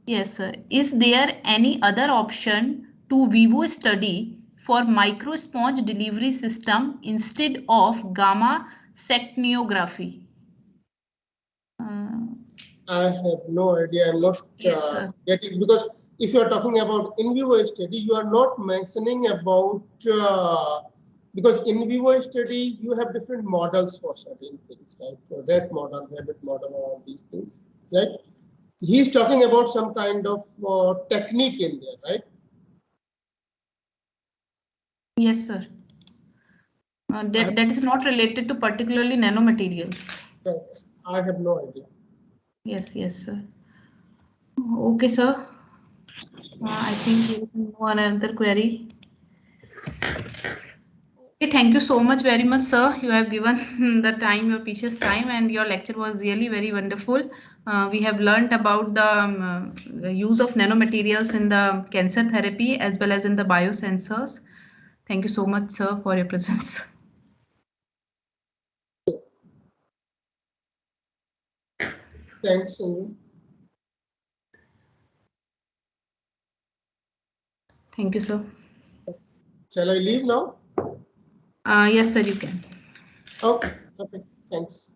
Yes, sir. Is there any other option to vivo study for microsponge delivery system instead of gamma scatneography? I have no idea. I'm not Yes, getting, because if you are talking about in vivo study, you are not mentioning about because in vivo study you have different models for certain things, like rat model, rabbit model, all these things, right? He's talking about some kind of technique in there, right? Yes, sir. That is not related to particularly nanomaterials. Right. I have no idea. Yes, yes, sir. Okay, sir. I think there is no another query. Okay, thank you so much very much, sir. You have given the time, your precious time, and your lecture was really very wonderful. We have learned about the use of nanomaterials in the cancer therapy as well as in the biosensors. Thank you so much, sir, for your presence. Thanks. Singh. Thank you, sir. Shall I leave now? Yes, sir, you can. Okay. Okay. Thanks.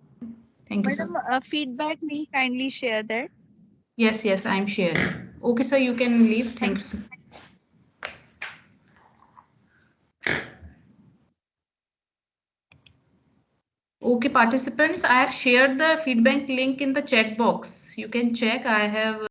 Thank you, sir. Madam, feedback link, kindly share that. Yes, yes, I'm sharing. Okay, sir, you can leave. Thank you, sir. Okay, participants, I have shared the feedback link in the chat box. You can check. I have